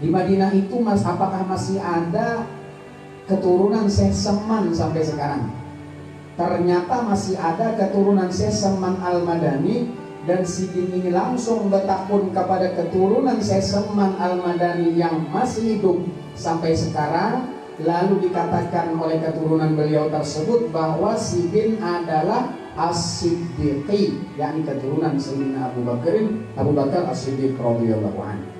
Di Madinah itu apakah masih ada keturunan Syekh Saman sampai sekarang? Ternyata masih ada keturunan Syekh Saman Al-Madani, dan sidin ini langsung bertakun kepada keturunan Syekh Saman Al-Madani yang masih hidup sampai sekarang. Lalu dikatakan oleh keturunan beliau tersebut bahwa sidin adalah As-Siddiqi, yakni keturunan Sayyidina Abu Bakar As-Siddiq radhiyallahu anhu.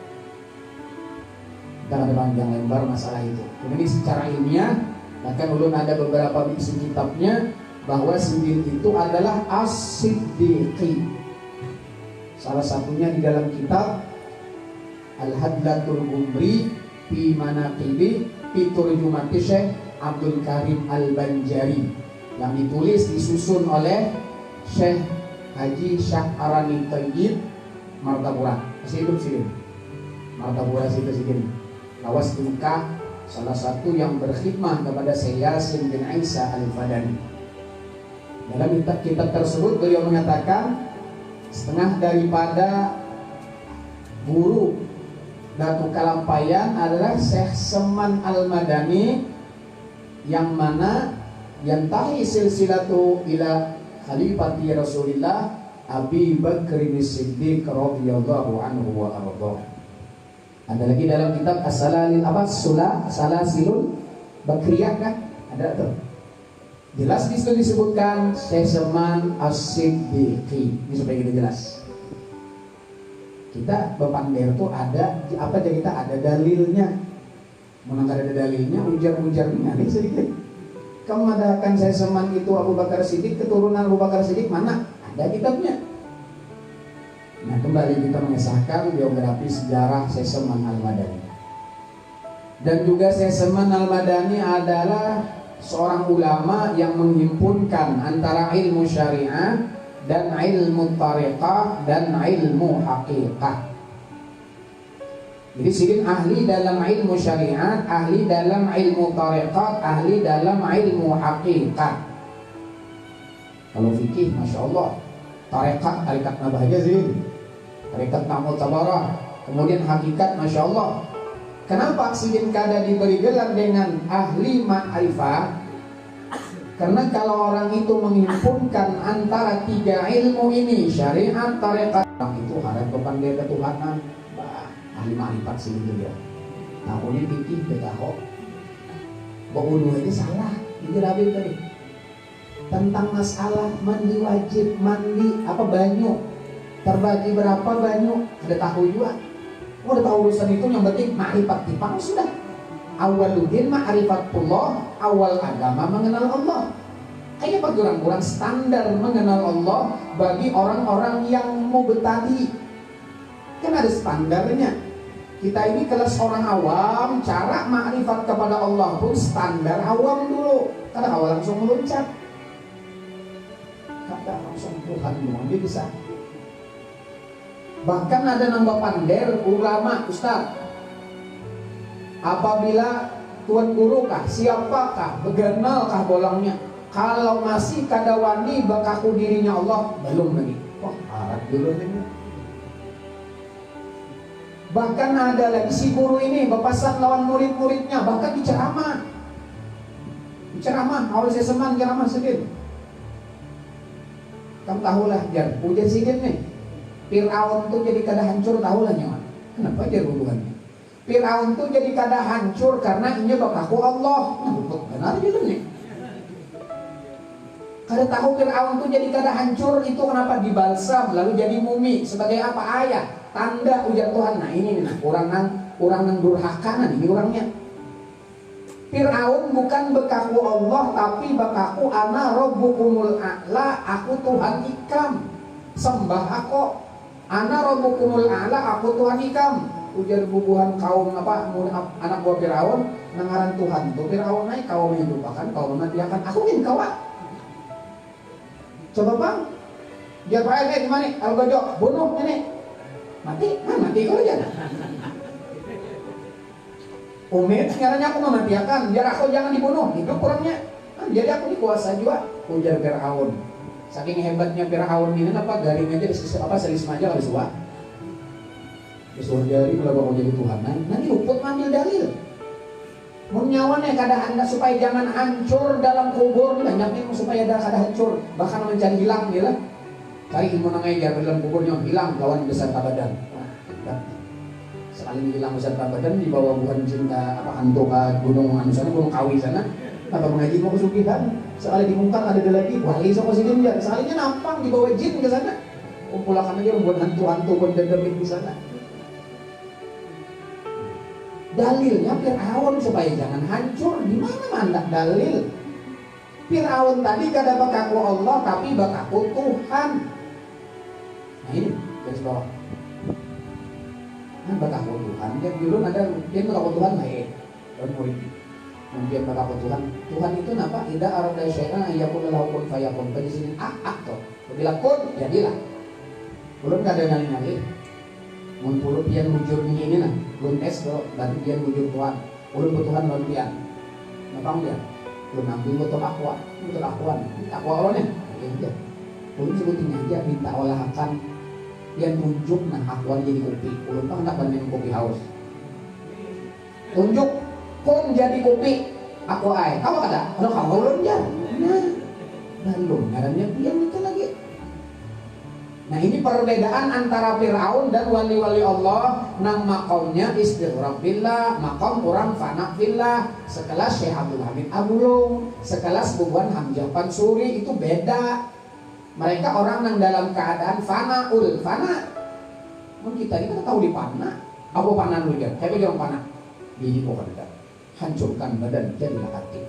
Kita ada panjang lebar masalah itu. Ini secara ilmiah, bahkan ulun ada beberapa bisi kitabnya bahwa sidin itu adalah As-Siddiqi. Salah satunya di dalam kitab Al-Hadlatul Umri fi Manaqibi fi Turjumati Syekh Abdul Karim Al-Banjari, yang ditulis disusun oleh Syekh Haji Syah'arani Tayyib Martapura. Masih hidup sini Martapura situ sini. Lawas di Mekah, salah satu yang berkhidmah kepada Syekh Yasin bin Isa Al-Fadani. Dalam kitab tersebut beliau mengatakan, setengah daripada guru Datuk Kalampayan adalah Syekh Saman Al-Madani, yang mana yantahi silsilatu ila Khalifati Rasulillah Abi Bakr Siddiq radhiyallahu anhu wa ardhah. Ada lagi dalam kitab Salasilul Bakriyah, kan? Ada tuh. Jelas di situ disebutkan Syekh Saman As-Siddiqi. Ini supaya kita jelas. Kita bepander tuh ada apa, jadi kita ada dalilnya. Mau ada dalilnya, ujar-ujarnya nih sedikit. Kamu mengatakan Syekh Saman itu Abu Bakar Siddiq, keturunan Abu Bakar Siddiq, mana? Ada kitabnya. Nah, kembali kita mengesahkan biografi sejarah Syekh Saman Al-Madani. Dan juga Syekh Saman Al-Madani adalah seorang ulama yang menghimpunkan antara ilmu syariah dan ilmu tariqah dan ilmu haqiqah. Jadi sidin ahli dalam ilmu syariat, ahli dalam ilmu tarekat, ahli dalam ilmu hakikat. Kalau fikih, masya Allah, tarekat nabah aja sidin, tarekat namul tabarah. Kemudian hakikat, masya Allah. Kenapa sidin kada diberi gelar dengan ahli ma'rifah? Karena kalau orang itu menghimpunkan antara tiga ilmu ini, syariat, tarekat, itu harap kepandai ketuhanan. Ahli ma'rifat sih dia. Nah, ini fikih betaho. Bahwa ini salah. Ini Rabi tadi. Tentang masalah mandi wajib, mandi apa banyu. Terbagi berapa banyu? Ada tahu juga. Udah tahu urusan itu, yang penting ma'rifat tipang sudah. Awaludin ma'rifatullah, awal agama mengenal Allah. Kayaknya kurang-kurang standar mengenal Allah bagi orang-orang yang mau betadi. Kan ada standarnya. Kita ini kelas orang awam, cara makrifat kepada Allah pun standar awam dulu. Karena awal langsung meluncat. Kata langsung Tuhan doang dia bisa. Bahkan ada nambah pander ulama, Ustaz. Apabila tuan guru kah, siapakah, beganal bolangnya. Kalau masih kada wani bakaku dirinya Allah, belum lagi. Wah, harap dulu ini. Bahkan ada lagi si guru ini berpasan lawan murid-muridnya, bahkan diceramah. Diceramah, awal saya seman ceramah sedikit. Kamu tahulah, biar ujian sedikit nih. Fir'aun tuh jadi kada hancur, tahulah nyawa. Kenapa dia hubungannya? Fir'aun tuh jadi kada hancur karena ini bakaku Allah. Nah, benar gitu nih. Kada tahu Fir'aun tuh jadi kada hancur itu kenapa dibalsam lalu jadi mumi sebagai apa ayat? Tanda ujar Tuhan. Nah ini nih, orang nang durhaka ini orangnya. Fir'aun bukan bekaku Allah, tapi bekaku ana rabbukumul a'la, aku Tuhan ikam. Sembah aku. Ana rabbukumul a'la, aku Tuhan ikam. Ujar bubuhan kaum anak buah Fir'aun nangaran Tuhan. Tuh Fir'aun naik kaum yang lupakan, kaum matiakan. Aku ingin kawat. Coba bang, dia pakai gimana? Al-Gajok bunuh ini. Mati kau aja. Umit sekarang aku mematiakan, biar aku jangan dibunuh, hidup kurangnya. Jadi aku dikuasa juga. Ujar Fir'aun. Saking hebatnya Fir'aun ini apa garing aja selis aja kali suah. Disuruh jari kalau mau jadi Tuhan. Nanti luput ngambil dalil. Menyawannya kada hendak supaya jangan hancur dalam kubur, banyaknya supaya kada hancur, bahkan mencari hilang dia lah. Cari ilmu nangajar dalam kuburnya hilang lawan besar badan. Sekali hilang besar badan di bawah bukan cinta apa hantu ke gunung sana gunung Kawi sana. Apa mengaji mau kesugihan? Sekali dimungkar ada lagi wali sama si dia. Sekalinya nampang di bawah jin ke sana. Kumpulakan aja membuat hantu-hantu pun dendamit di sana. Dalilnya Fir'aun supaya jangan hancur. Di mana mandak dalil? Fir'aun tadi kada bakaku Allah tapi bakaku Tuhan. Nah ini garis bawah. Nah bakaku Tuhan. Dia dulu ada dia bakaku Tuhan baik. Dan murid. Mungkin bakaku Tuhan. Tuhan itu kenapa? Ida arada syai'an ayyakun lahu kun fayakun. Pada sini toh. Bila kun jadilah. Belum kada nyali-nyali. Mun puluh pian wujud ini nah. Belum tes kalau berarti pian wujud Tuhan. Ulun Tuhan lawan pian. Napang dia. Belum ambil betul akuan. Takwa Allah nih. Ya. Ulun sebutin aja minta olahakan yang tunjuk nah akuan jadi kopi. Ulun tak hendak banding kopi haus. Tunjuk pun jadi kopi. Aku ay. Kamu kada? Kalau kamu ulun ya. Nah, belum ngarannya pian itu lagi. Nah ini perbedaan antara Fir'aun dan wali-wali Allah. Nang makomnya istighraq billah, makom orang fana billah. Sekelas Syekh Abdul Hamid Abulung, sekelas Bubuan Hamzah Pansuri, itu beda. Mereka orang yang dalam keadaan fanaul, fana. Kita ini kan tahu di fana. Apa fana dulu ya? Kayak orang fana. Ini pokoknya hancurkan badan jadilah hati.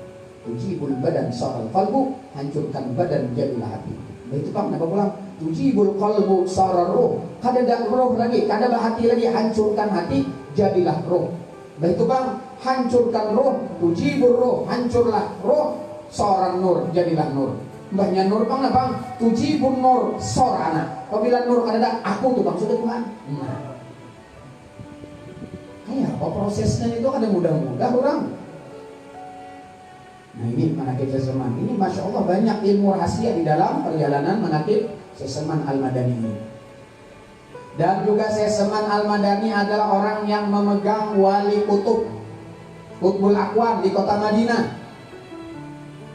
Tujibul badan saral qalbu, hancurkan badan jadilah hati. Nah itu Pak, kenapa pulang? Tujibul qalbu sarar ruh. Kada ada roh lagi, kada ada hati lagi, hancurkan hati jadilah roh. Nah itu Bang, hancurkan roh, tujibul roh, hancurlah roh, saran nur jadilah nur. Mbahnya nur Bang, Bang, tujibul nur sorana. Apabila nur kada ada, aku tuh Bang sudah Tuhan. Nah. Apa prosesnya itu ada mudah-mudah orang. Nah ini manaqib Seseman. Ini Masya Allah banyak ilmu rahasia di dalam perjalanan manaqib Seseman Al-Madani ini. Dan juga Seseman Al-Madani adalah orang yang memegang wali kutub, Qutbul Aqwan di kota Madinah.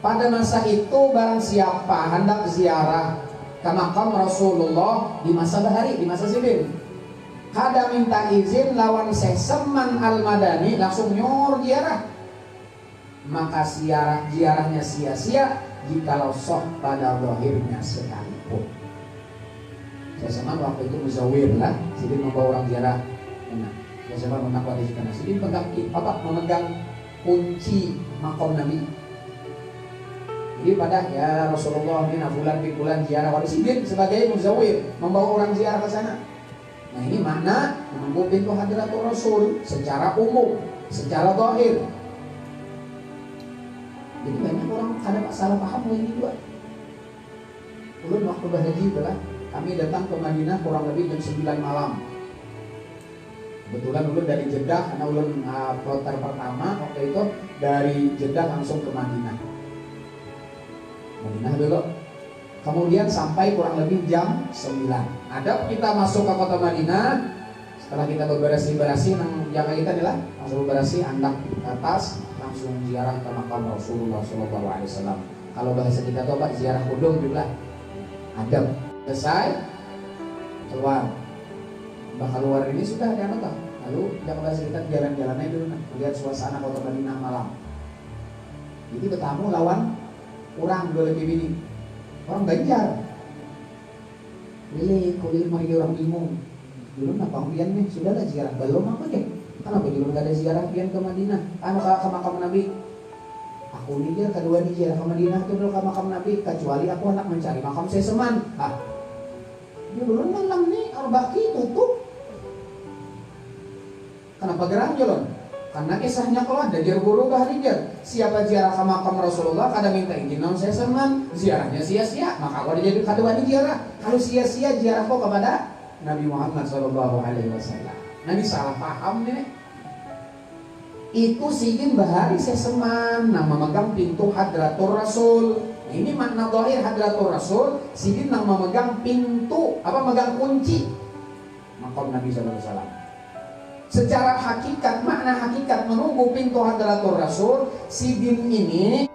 Pada masa itu barang siapa hendak ziarah ke makam Rasulullah di masa bahari, di masa sidin, kada minta izin lawan Seseman Al-Madani langsung nyor ziarah, maka ziarahnya sia-sia jikalau sok pada zahirnya sekalipun. Seseman waktu itu muzawir lah, sidin membawa orang ziarah. Nah, Seseman menakwa di sana. Sidin memegang kunci makam Nabi. Jadi pada ya Rasulullah ini nafulan pikulan ziarah wali sidin sebagai muzawir membawa orang ziarah ke sana. Nah ini makna menunggu pintu hadratul Rasul secara umum, secara zahir. Jadi banyak orang kadang salah paham ini juga. Ulun waktu berhaji itulah kami datang ke Madinah kurang lebih jam 9 malam. Kebetulan ulun dari Jeddah karena ulun kloter pertama waktu itu dari Jeddah langsung ke Madinah dulu. Kemudian sampai kurang lebih jam 9. Ada kita masuk ke kota Madinah. Setelah kita beberasi jaga kita adalah langsung beberasi andak ke atas, langsung ziarah ke makam Rasulullah SAW. Kalau bahasa kita tuh Pak, ziarah kudung juga. Adab. Selesai, keluar. Keluar ini sudah ada apa? Lalu jaga bahasa kita jalan-jalannya dulu, lihat suasana kota Madinah malam. Jadi bertamu lawan orang dua lagi bini, orang Banjar. Kuliah mari orang bingung. Dulu apa pian nih? Sudahlah ziarah belum apa deh? Kenapa dulu nggak ada ziarah pian ke Madinah? Anu ke makam Nabi. Aku nih dia kedua di ziarah ke Madinah tuh dulu ke makam Nabi. Kecuali aku anak mencari makam Seseman. Dia dulu malam nih Arbaki tutup. Kenapa gerang jalan? Karena kisahnya kalau ada jar guru baharijar, siapa ziarah ke makam Rasulullah kada minta izin non Seseman, ziarahnya sia-sia, maka kalau jadi kadua di ziarah. Kalau sia-sia ziarah kok kepada Nabi Muhammad SAW. Nabi salah paham nih. Itu sidin bahari Seseman, nama megang pintu hadratul Rasul. Nah, ini makna zahir hadratul Rasul, sidin nama megang pintu, megang kunci makam Nabi SAW. Secara hakikat, makna hakikat menunggu pintu hadratul Rasul, sidin ini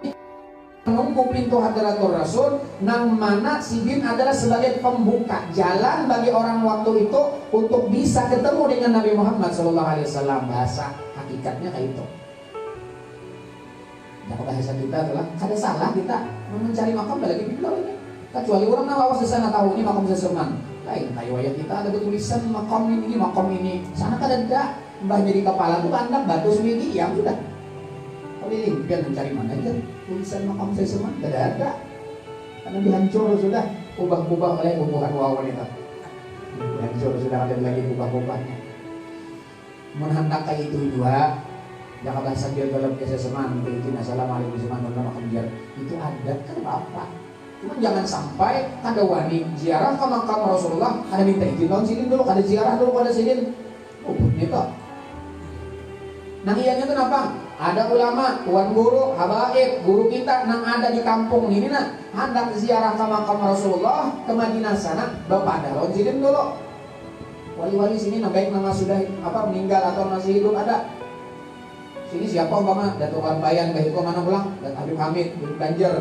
menunggu pintu hadratul Rasul, nang mana sidin adalah sebagai pembuka jalan bagi orang waktu itu untuk bisa ketemu dengan Nabi Muhammad SAW. Bahasa hakikatnya kayak itu. Nah, bahasa kita adalah kada salah kita mencari makam lagi pintu ini. Kecuali orang nawawas di sana tahu ini makam Seseman. Lain kayak wayang kita ada tulisan makam ini makam ini. Sana kada ada. Mbah jadi kepala tuh kandang batu seminggu yang sudah. Keliling biar mencari mana aja tulisan makam Seseman kada ada. Karena dihancur sudah, kubah-kubah oleh kuburan wawan itu. Dihancur sudah, ada lagi kubah-kubahnya. Menhandak kayak itu juga. Jangan bahasa biar dalam Seseman. Assalamualaikum warahmatullahi wabarakatuh. Itu ada kan apa? Cuma jangan sampai ada wani ziarah ke makam Rasulullah, ada minta izin tahun sini dulu, ada ziarah dulu pada sini. Itu. Nah ianya kenapa? Ada ulama, tuan guru, habaib, guru kita yang ada di kampung ini hendak ziarah ke makam Rasulullah ke Madinah sana, bapak ada tahun sini dulu. Wali-wali sini baik nama sudah meninggal atau masih hidup ada. Sini siapa umpama Datuk Bayan, baik mana pulang, dan Habib Hamid, Habib Banjar.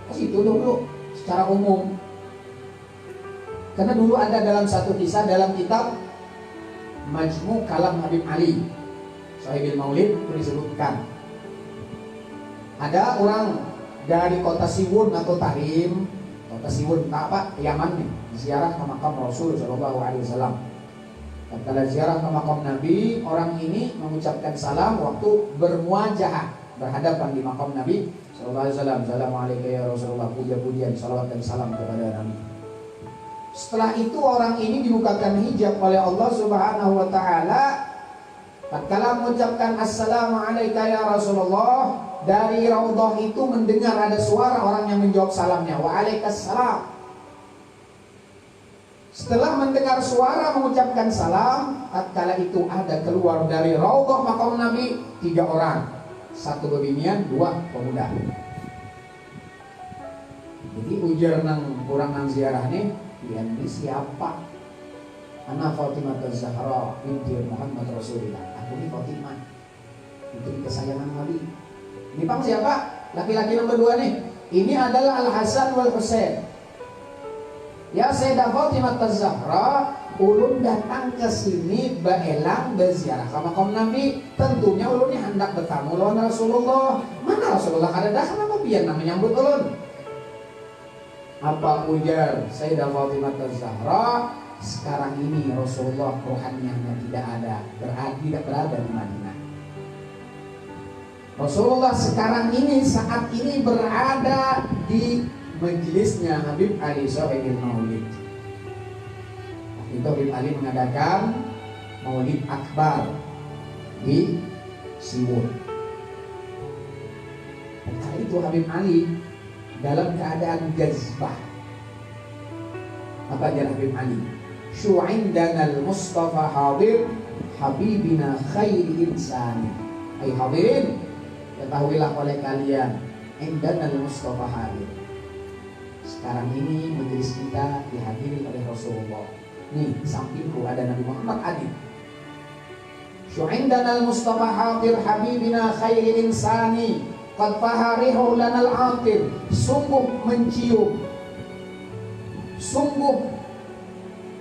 Pas itu dulu. Secara umum, karena dulu ada dalam satu kisah dalam kitab Majmu' Kalam Habib Ali Sahibil Maulid itu disebutkan ada orang dari kota Siwun atau Tarim, kota Siwun Yaman nih, ziarah ke makam Rasul SAW. Kala ziarah ke makam Nabi, orang ini mengucapkan salam waktu bermuajahah, berhadapan di makam Nabi SAW. Assalamualaikum ya Rasulullah, puja-pujian, salawat dan salam kepada Nabi. Setelah itu orang ini dibukakan hijab oleh Allah Subhanahu wa taala. Tatkala mengucapkan assalamualaikum ya Rasulullah, dari raudhah itu mendengar ada suara orang yang menjawab salamnya, waalaikumsalam. Setelah mendengar suara mengucapkan salam, tatkala itu ada keluar dari raudhah makam Nabi 3 orang. 1 bebinian, 2 pemuda. Jadi ujar nang kurang nang ziarah nih, ini siapa? Ana Fatimah Az-Zahra binti Muhammad Rasulullah. Aku ini Fatimah, putri kesayangan Nabi. Ini pang siapa? Laki-laki nomor 2 nih. Ini adalah Al Hasan wal Husain. Ya Sayyidah Fatimah Az-Zahra, ulun datang ke sini baelang berziarah ke makam Nabi. Tentunya ulun ini hendak bertamu lawan Rasulullah. Mana Rasulullah kada dah, kenapa biar namanya menyambut ulun? Apa ujar Sayyidah Fatimah Az-Zahra? Sekarang ini Rasulullah rohaniahnya tidak berada di Madinah. Rasulullah sekarang ini saat ini berada di majelisnya Habib Ali Sohibul Maulid. Itu Habib Ali mengadakan Maulid Akbar di Siwon. Kali itu Habib Ali dalam keadaan jazbah. Apa dia Habib Ali? Syu'indana al-Mustafa hadir habibina khairi insani. Hai hadirin, ketahuilah oleh kalian, indana al-Mustafa hadir. Sekarang ini majelis kita dihadiri oleh Rasulullah. Nih, sampingku ada Nabi Muhammad hadir. Syu'indana al-Mustafa hadir habibina khairi insani. Qad faharihu lana al-atir. Sungguh mencium, sungguh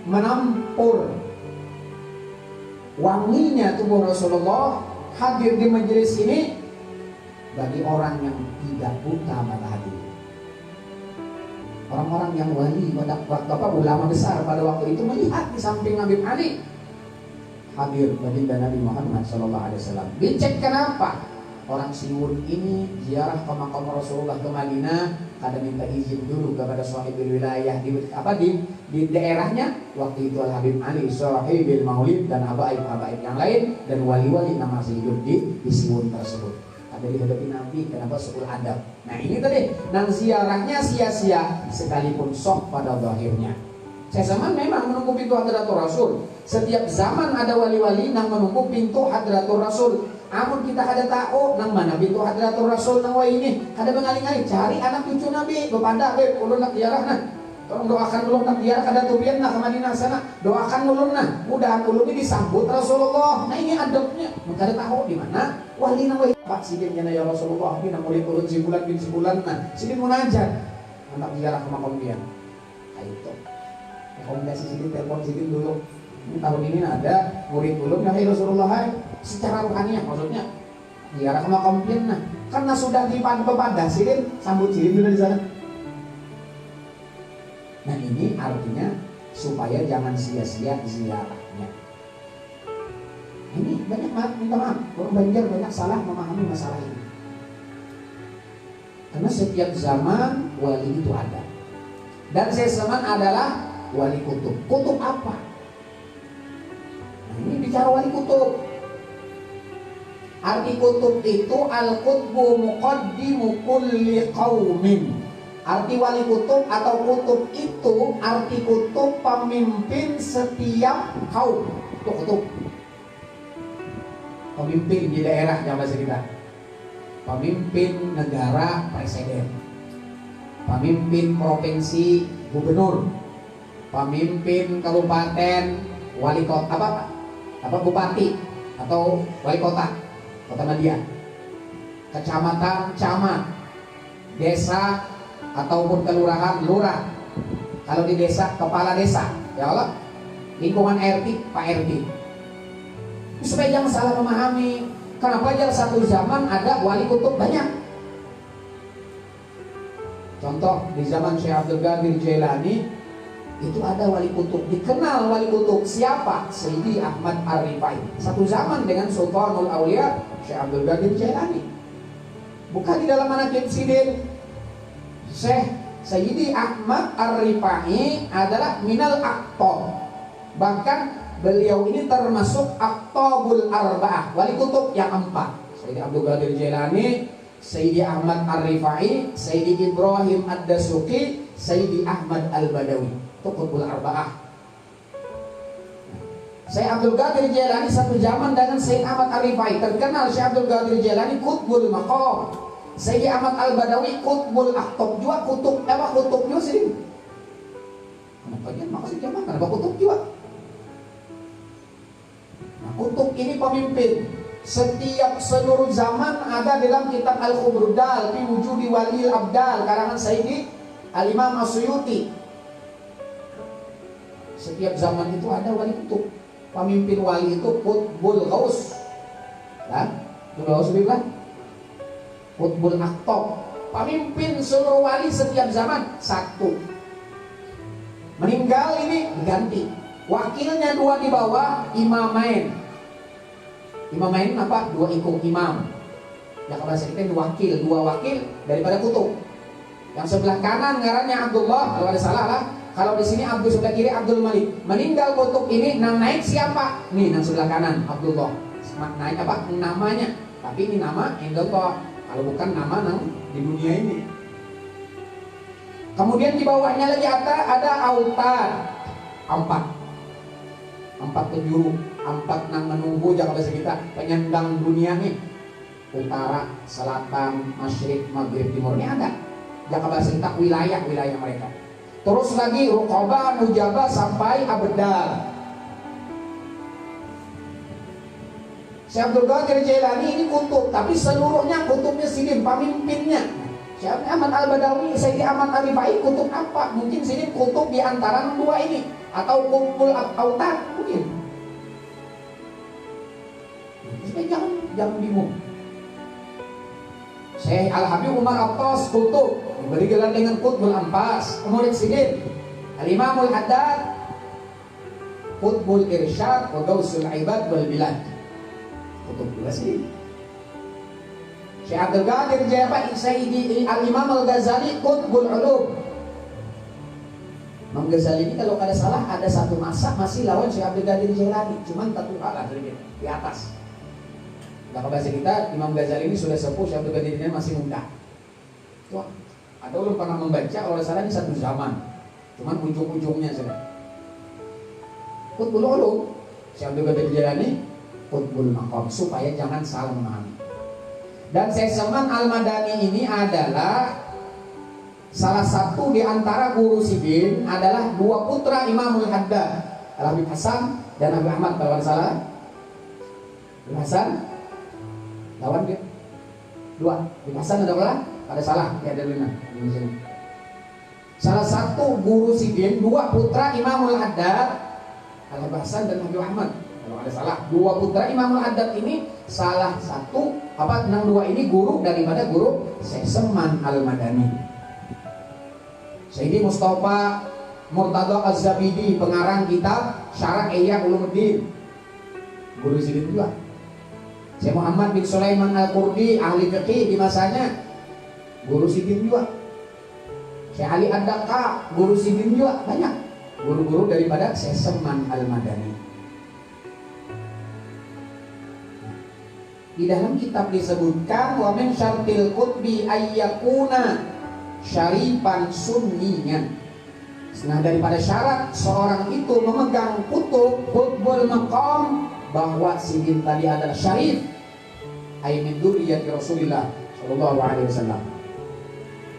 menampur wanginya tubuh Rasulullah hadir di majelis ini bagi orang yang tidak buta mata hati. Orang-orang yang wali pada ulama besar pada waktu itu melihat di samping Habib Ali hadir baginda Nabi Muhammad SAW. Dicek kenapa orang Siwun ini ziarah ke makam Rasulullah ke Madinah, kada minta izin dulu kepada sahibul wilayah di daerahnya. Waktu itu Al Habib Ali Sahibul Maulid dan habaib-habaib yang lain dan wali-wali yang masih hidup di Siwun tersebut. Ada dihadapi Nabi, kenapa suul adab. Nah ini tadi, nang ziarahnya sia-sia sekalipun sok pada zahirnya. Saya zaman memang menunggu pintu Hadratul Rasul. Setiap zaman ada wali-wali nang menunggu pintu Hadratul Rasul. Amun kita kada tahu nang mana pintu Hadratul Rasul nang wai ini, kada mengali-ngali cari anak cucu Nabi, bepada beb ulun nak ziarah nah. Tolong doakan ulun nak ziarah kada tubian nah ke Madinah sana. Doakan ulun nah, mudahan ulun ini disambut Rasulullah. Nah ini adabnya. Kada tahu di mana wali nang wai. Pak sidinnya ya Rasulullah, ini nang murid ulun sebulan bin sebulan nah. Sidin munajat. Hendak ziarah ke makam dia. Itu. Rekomendasi sidin telepon sidin dulu. Tahun ini ada murid ulun yang Rasulullah hai. Secara rohaniah maksudnya ziarah ke makam dia nah. Karena sudah dipada sidin, sambut sidin dulu di sana. Nah ini artinya supaya jangan sia-sia ziarahnya. Ini banyak minta maaf, orang Banjar banyak salah memahami masalah ini. Karena setiap zaman wali itu ada. Dan zaman adalah wali kutub. Kutub apa? Nah ini bicara wali kutub. Arti kutub itu al-qutbu muqaddimu kulli qaumin. Arti wali kutub atau kutub itu arti kutub pemimpin setiap kaum. Itu kutub. Pemimpin di daerah yang bahasa kita. Pemimpin negara presiden. Pemimpin provinsi gubernur. Pemimpin kabupaten wali kota apa bupati atau wali kota Madia. Kecamatan camat. Desa ataupun kelurahan lurah. Kalau di desa kepala desa, ya Allah. Lingkungan RT Pak RT. Supaya jangan salah memahami. Kenapa aja satu zaman ada wali kutub banyak. Contoh di zaman Syekh Abdul Qadir Jailani itu ada wali kutub. Dikenal wali kutub siapa? Sayyidi Ahmad Ar-Rifai. Satu zaman dengan Sultanul Aulia Syekh Abdul Qadir Jailani. Bukan di dalam manaqib sidin. Syekh Sayyidi Ahmad Ar-Rifai adalah minal aqtab. Bahkan beliau ini termasuk aqtabul arba'ah, wali kutub yang 4. Sayyidi Abdul Qadir Jailani, Sayyidi Ahmad Ar-Rifai, Sayyidi Ibrahim Ad-Dasuqi, Sayyidi Ahmad Al-Badawi. Itu kutubul arba'ah. Syekh Abdul Qadir Jailani satu zaman dengan Syekh Ahmad Arifai. Terkenal Syekh Abdul Qadir Jailani Qutbul Maqam. Syekh Ahmad Al-Badawi Qutbul Aqtab juga, kutub juga sini. Bagian maksud zaman apa kutub juga. Nah, kutub ini pemimpin. Setiap seluruh zaman ada dalam kitab Al-Khuburdal fi wujudi walil abdal karangan Sayyidi Al-Imam As-Suyuti. Setiap zaman itu ada wali kutub. Pemimpin wali itu Qutbul Ghaus. Dan Ghaus bilang Qutbul Aqtab. Pemimpin seluruh wali setiap zaman satu. Meninggal ini diganti. Wakilnya dua di bawah, imamain. Imamain apa? Dua ikut imam. Ya kalau saya kita dua wakil daripada kutub. Yang sebelah kanan ngarannya Abdullah, kalau ada salah lah. Kalau di sini Abdul, sebelah kiri Abdul Malik. Meninggal kutub ini, nang naik siapa? Nih, nang sebelah kanan Abdullah. Naik apa? Namanya. Tapi ini nama Abdullah. Kalau bukan nama nang di dunia ini. Kemudian di bawahnya lagi ada autad. Empat penjuru, empat nang menunggu jangan bahasa kita penyandang dunia nih. Utara, selatan, masyrik, maghrib, timur ini ada. Jangan bahasa kita wilayah mereka. Terus lagi Ruqabah, Nujabah sampai Abdal. Syekh Abdul Qadir Jailani ini kutub, tapi seluruhnya kutubnya Sidin, pemimpinnya. Syekh Ahmad Al-Badawi, Sayyidi Ahmad Arifai kutub apa? Mungkin Sidin kutub di antara dua ini, atau kumpul autad mungkin. Jangan bingung. Syekh Al-Habib Umar Attas kutub, diberi gelar dengan Qutbul Ampas. Kemudian Sidin Al-Imamul Haddad Qutbul Irsyad wa Gausul Ibad wal Bilad. Kutub dua sih. Syekh Abdul Qadir Jailani, Sayyidi Al-Imam Al-Ghazali Qutbul Ulum. Imam Ghazali ini kalau ada salah ada satu masa masih lawan Syekh Abdul Qadir Jailani, cuman satu kalah di atas. Nah, bahasa kita Imam Ghazali ini sudah sepuh, Syekh Abdul Qadir ini masih muda. Wah, ada belum pernah membaca kalau salah ini satu zaman, cuman ujung-ujungnya sudah. Qutbul Ulum, Syekh Abdul Qadir Jailani Qutbul Maqam, supaya jangan salah memahami. Dan Syekh Salman Al-Madani ini adalah salah satu di antara guru Sidin, adalah dua putra Imamul Haddad, Al-Habib Hasan dan Habib Ahmad kalau salah. Habib Hasan lawan dia dua. Habib Hasan ada berapa? Ada salah, ya ada lima. Salah satu guru Sidin, dua putra Imamul Haddad, Al-Habib Hasan dan Habib Ahmad. Kalau ada salah, dua putra Imamul Haddad ini salah satu dua ini guru daripada guru Syekh Salman Al-Madani. Sayyidi Mustafa Murtada Az-Zabidi, pengarang kitab Syarah Ihya Ulumuddin, guru Sidin juga. Syekh Muhammad bin Sulaiman Al-Qurdi, ahli fiqih di masanya, guru Sidin juga. Syekh Ali Ad-Daqqa, guru Sidin juga. Banyak guru-guru daripada Syekh Salman Al-Madani. Di dalam kitab disebutkan wa min syartil qutbi ayyakuna syarifan sunniyan. Nah, daripada syarat seorang itu memegang kutub Qutbul Maqam, bahwa Sidin tadi adalah syarif, ay min dzurriyyati Rasulillah sallallahu alaihi wasallam.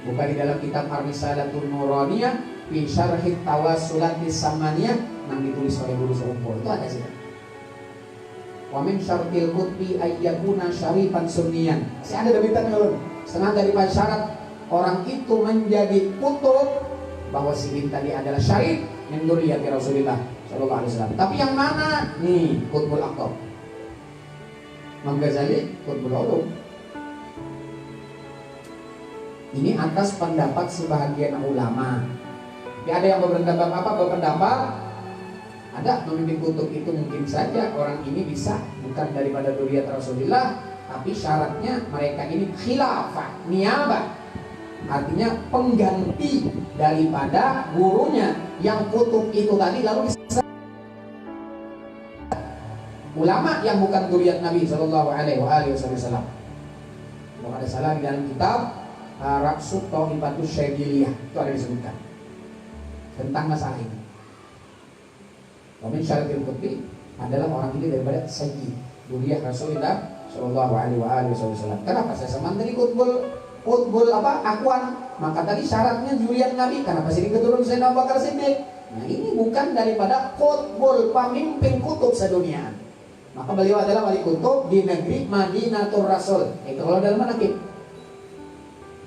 Bukan di dalam kitab Ar-Risalatul Nuraniyah fi syarhi Tawassulatis Samaniyah yang ditulis oleh guru Sompol. Itu ada sih. Wa min syartil qutbi ayyakuna syarifan sunniyan. Saya ada debitan dulu. Setengah daripada syarat orang itu menjadi kutub, bahwa Sidin tadi adalah syarif min dzurriyyati Rasulillah sallallahu alaihi wasallam. Tapi yang mana? Nih, Qutbul Aqtab. Imam Ghazali Qutbul Ulum. Ini atas pendapat sebahagian ulama. Tapi ada yang berpendapat ada pemimpin kutub itu mungkin saja orang ini bisa bukan daripada dzurriyyat Rasulullah, tapi syaratnya mereka ini khilafah, niyabah, artinya pengganti daripada gurunya yang kutub itu tadi, lalu ulama yang bukan dzurriyyat Nabi Sallallahu Alaihi Wasallam. Kalau ada salah di dalam kitab Raqsut Tauhibatus Syediliyah itu ada disebutkan tentang masalah ini. Wamin syaratil qutbi adalah orang ini daripada sayyid Duriah Rasulullah Shallallahu Alaihi Wasallam. Kenapa sesaman tadi kutbul apa akuan? Maka tadi syaratnya Duriah Nabi. Kenapa sih keturunan Sayyidina Abu Bakar Siddiq? Nah ini bukan daripada kutbul pemimpin kutub sedunia. Maka beliau adalah wali kutub di negeri Madinatul Rasul. Itu kalau dalam manaqib.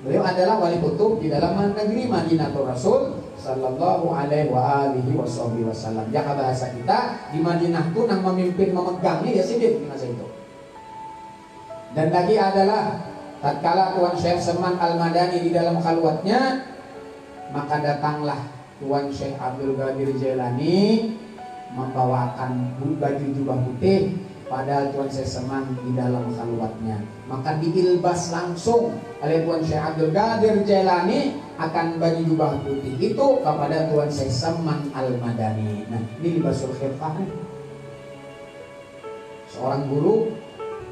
Beliau adalah wali kutub di dalam negeri Madinatul Rasul Sallallahu Alaihi Wasallam. Jaka bahasa kita di Madinah itu yang memimpin memegangnya ya Siddiq di masa itu. Dan lagi adalah tatkala Tuan Syekh Salman Al-Madani di dalam khalwatnya, maka datanglah Tuan Syekh Abdul Qadir Jailani membawakan baju jubah putih, padahal Tuan Syekh Salman di dalam khalwatnya. Maka diilbas langsung oleh Tuan Syekh Abdul Qadir Jailani akan baju jubah putih itu kepada Tuan Syekh Salman Al-Madani. Nah, ini libasul khilafah. Seorang guru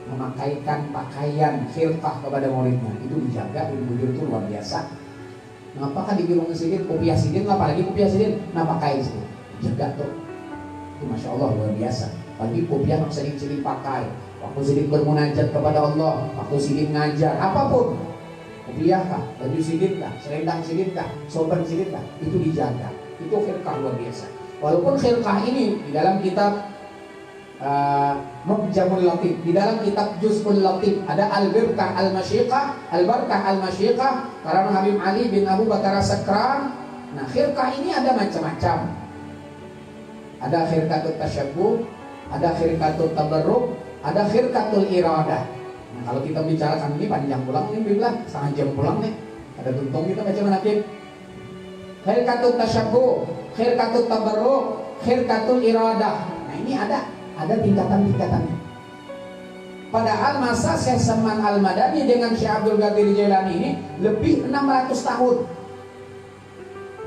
memakaikan pakaian khilafah kepada muridnya, itu dijaga, bujur itu luar biasa. Ngapa kan digulung sidin, kopiah sidin, apalagi kopiah sidin, nah pakai sidin, jaga tuh. Itu masya Allah luar biasa. Pagi kopiah nggak sering pakai. Waktu sidin bermunajat kepada Allah, waktu sidin ngajar, apapun. Kopiah kah, baju sidin kah, selendang sidin kah, sorban sidin kah, itu dijaga. Itu khilafah luar biasa. Walaupun khilafah ini di dalam kitab Mubjamul Latif, di dalam kitab Juz'ul Latif ada Al-Birkah Al-Masyiqah, Al-Barkah Al-Masyiqah karena Habib Ali bin Abu Bakar As-Sakran. Nah, khirqah ini ada macam-macam. Ada khirqatul tasyabbuh, ada khirqatul tabarruk, ada khirqatul iradah. Nah, kalau kita bicarakan ini panjang pulang nih, bilang setengah jam pulang nih. Ada tuntung kita baca manaqib. Khirqatul tasyabbuh, khirqatul tabarruk, khirqatul iradah. Nah, ini ada tingkatan-tingkatannya. Padahal masa Syekh Salman Al-Madani dengan Syekh Abdul Qadir Jailani ini lebih 600 tahun.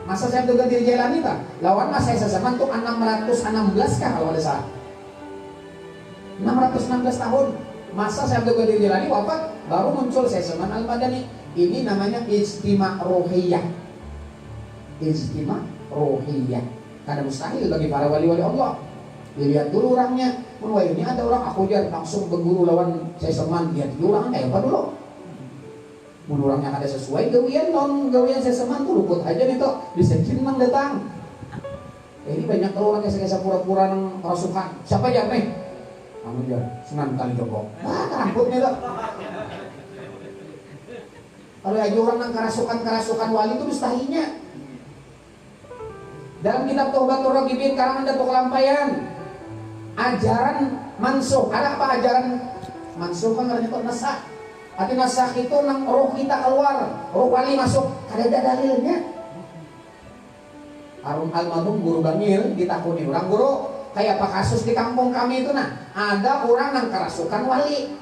Masa Syekh Abdul Qadir Jailani tak? Lawan masa Syekh Salman itu 616 kah kalau ada salah. 616 tahun. Masa Syekh Abdul Qadir Jailani wafat, baru muncul Syekh Salman Al-Madani. Ini namanya ijtima' ruhiyah. Ijtima' ruhiyah. Karena mustahil bagi para wali-wali Allah. Dilihat dulu orangnya, wah ini ada orang aku dia langsung berguru lawan saya Salman, lihat dulu orangnya apa dulu. Mun orangnya ada sesuai gawian saya Salman tuh luput aja nih toh, disekin mang datang. Ini banyak kalau orang yang pura-pura rasukan. Siapa ya nih? Anu dia, Sunan Kalijogo. Rambut nih toh. Kalau aja orang yang kerasukan wali itu mustahilnya. Dalam kitab Taubatur Ragibin karangan Datuk Lampayan, ajaran mansuh. Ada apa ajaran mansuh? Kan ngerti kok nasah. Arti nasah itu nang roh kita keluar, roh wali masuk. Ada dalilnya. Harun Al-Madum guru Bangil ditakuni orang guru, kayak apa kasus di kampung kami itu nah, ada orang yang kerasukan wali,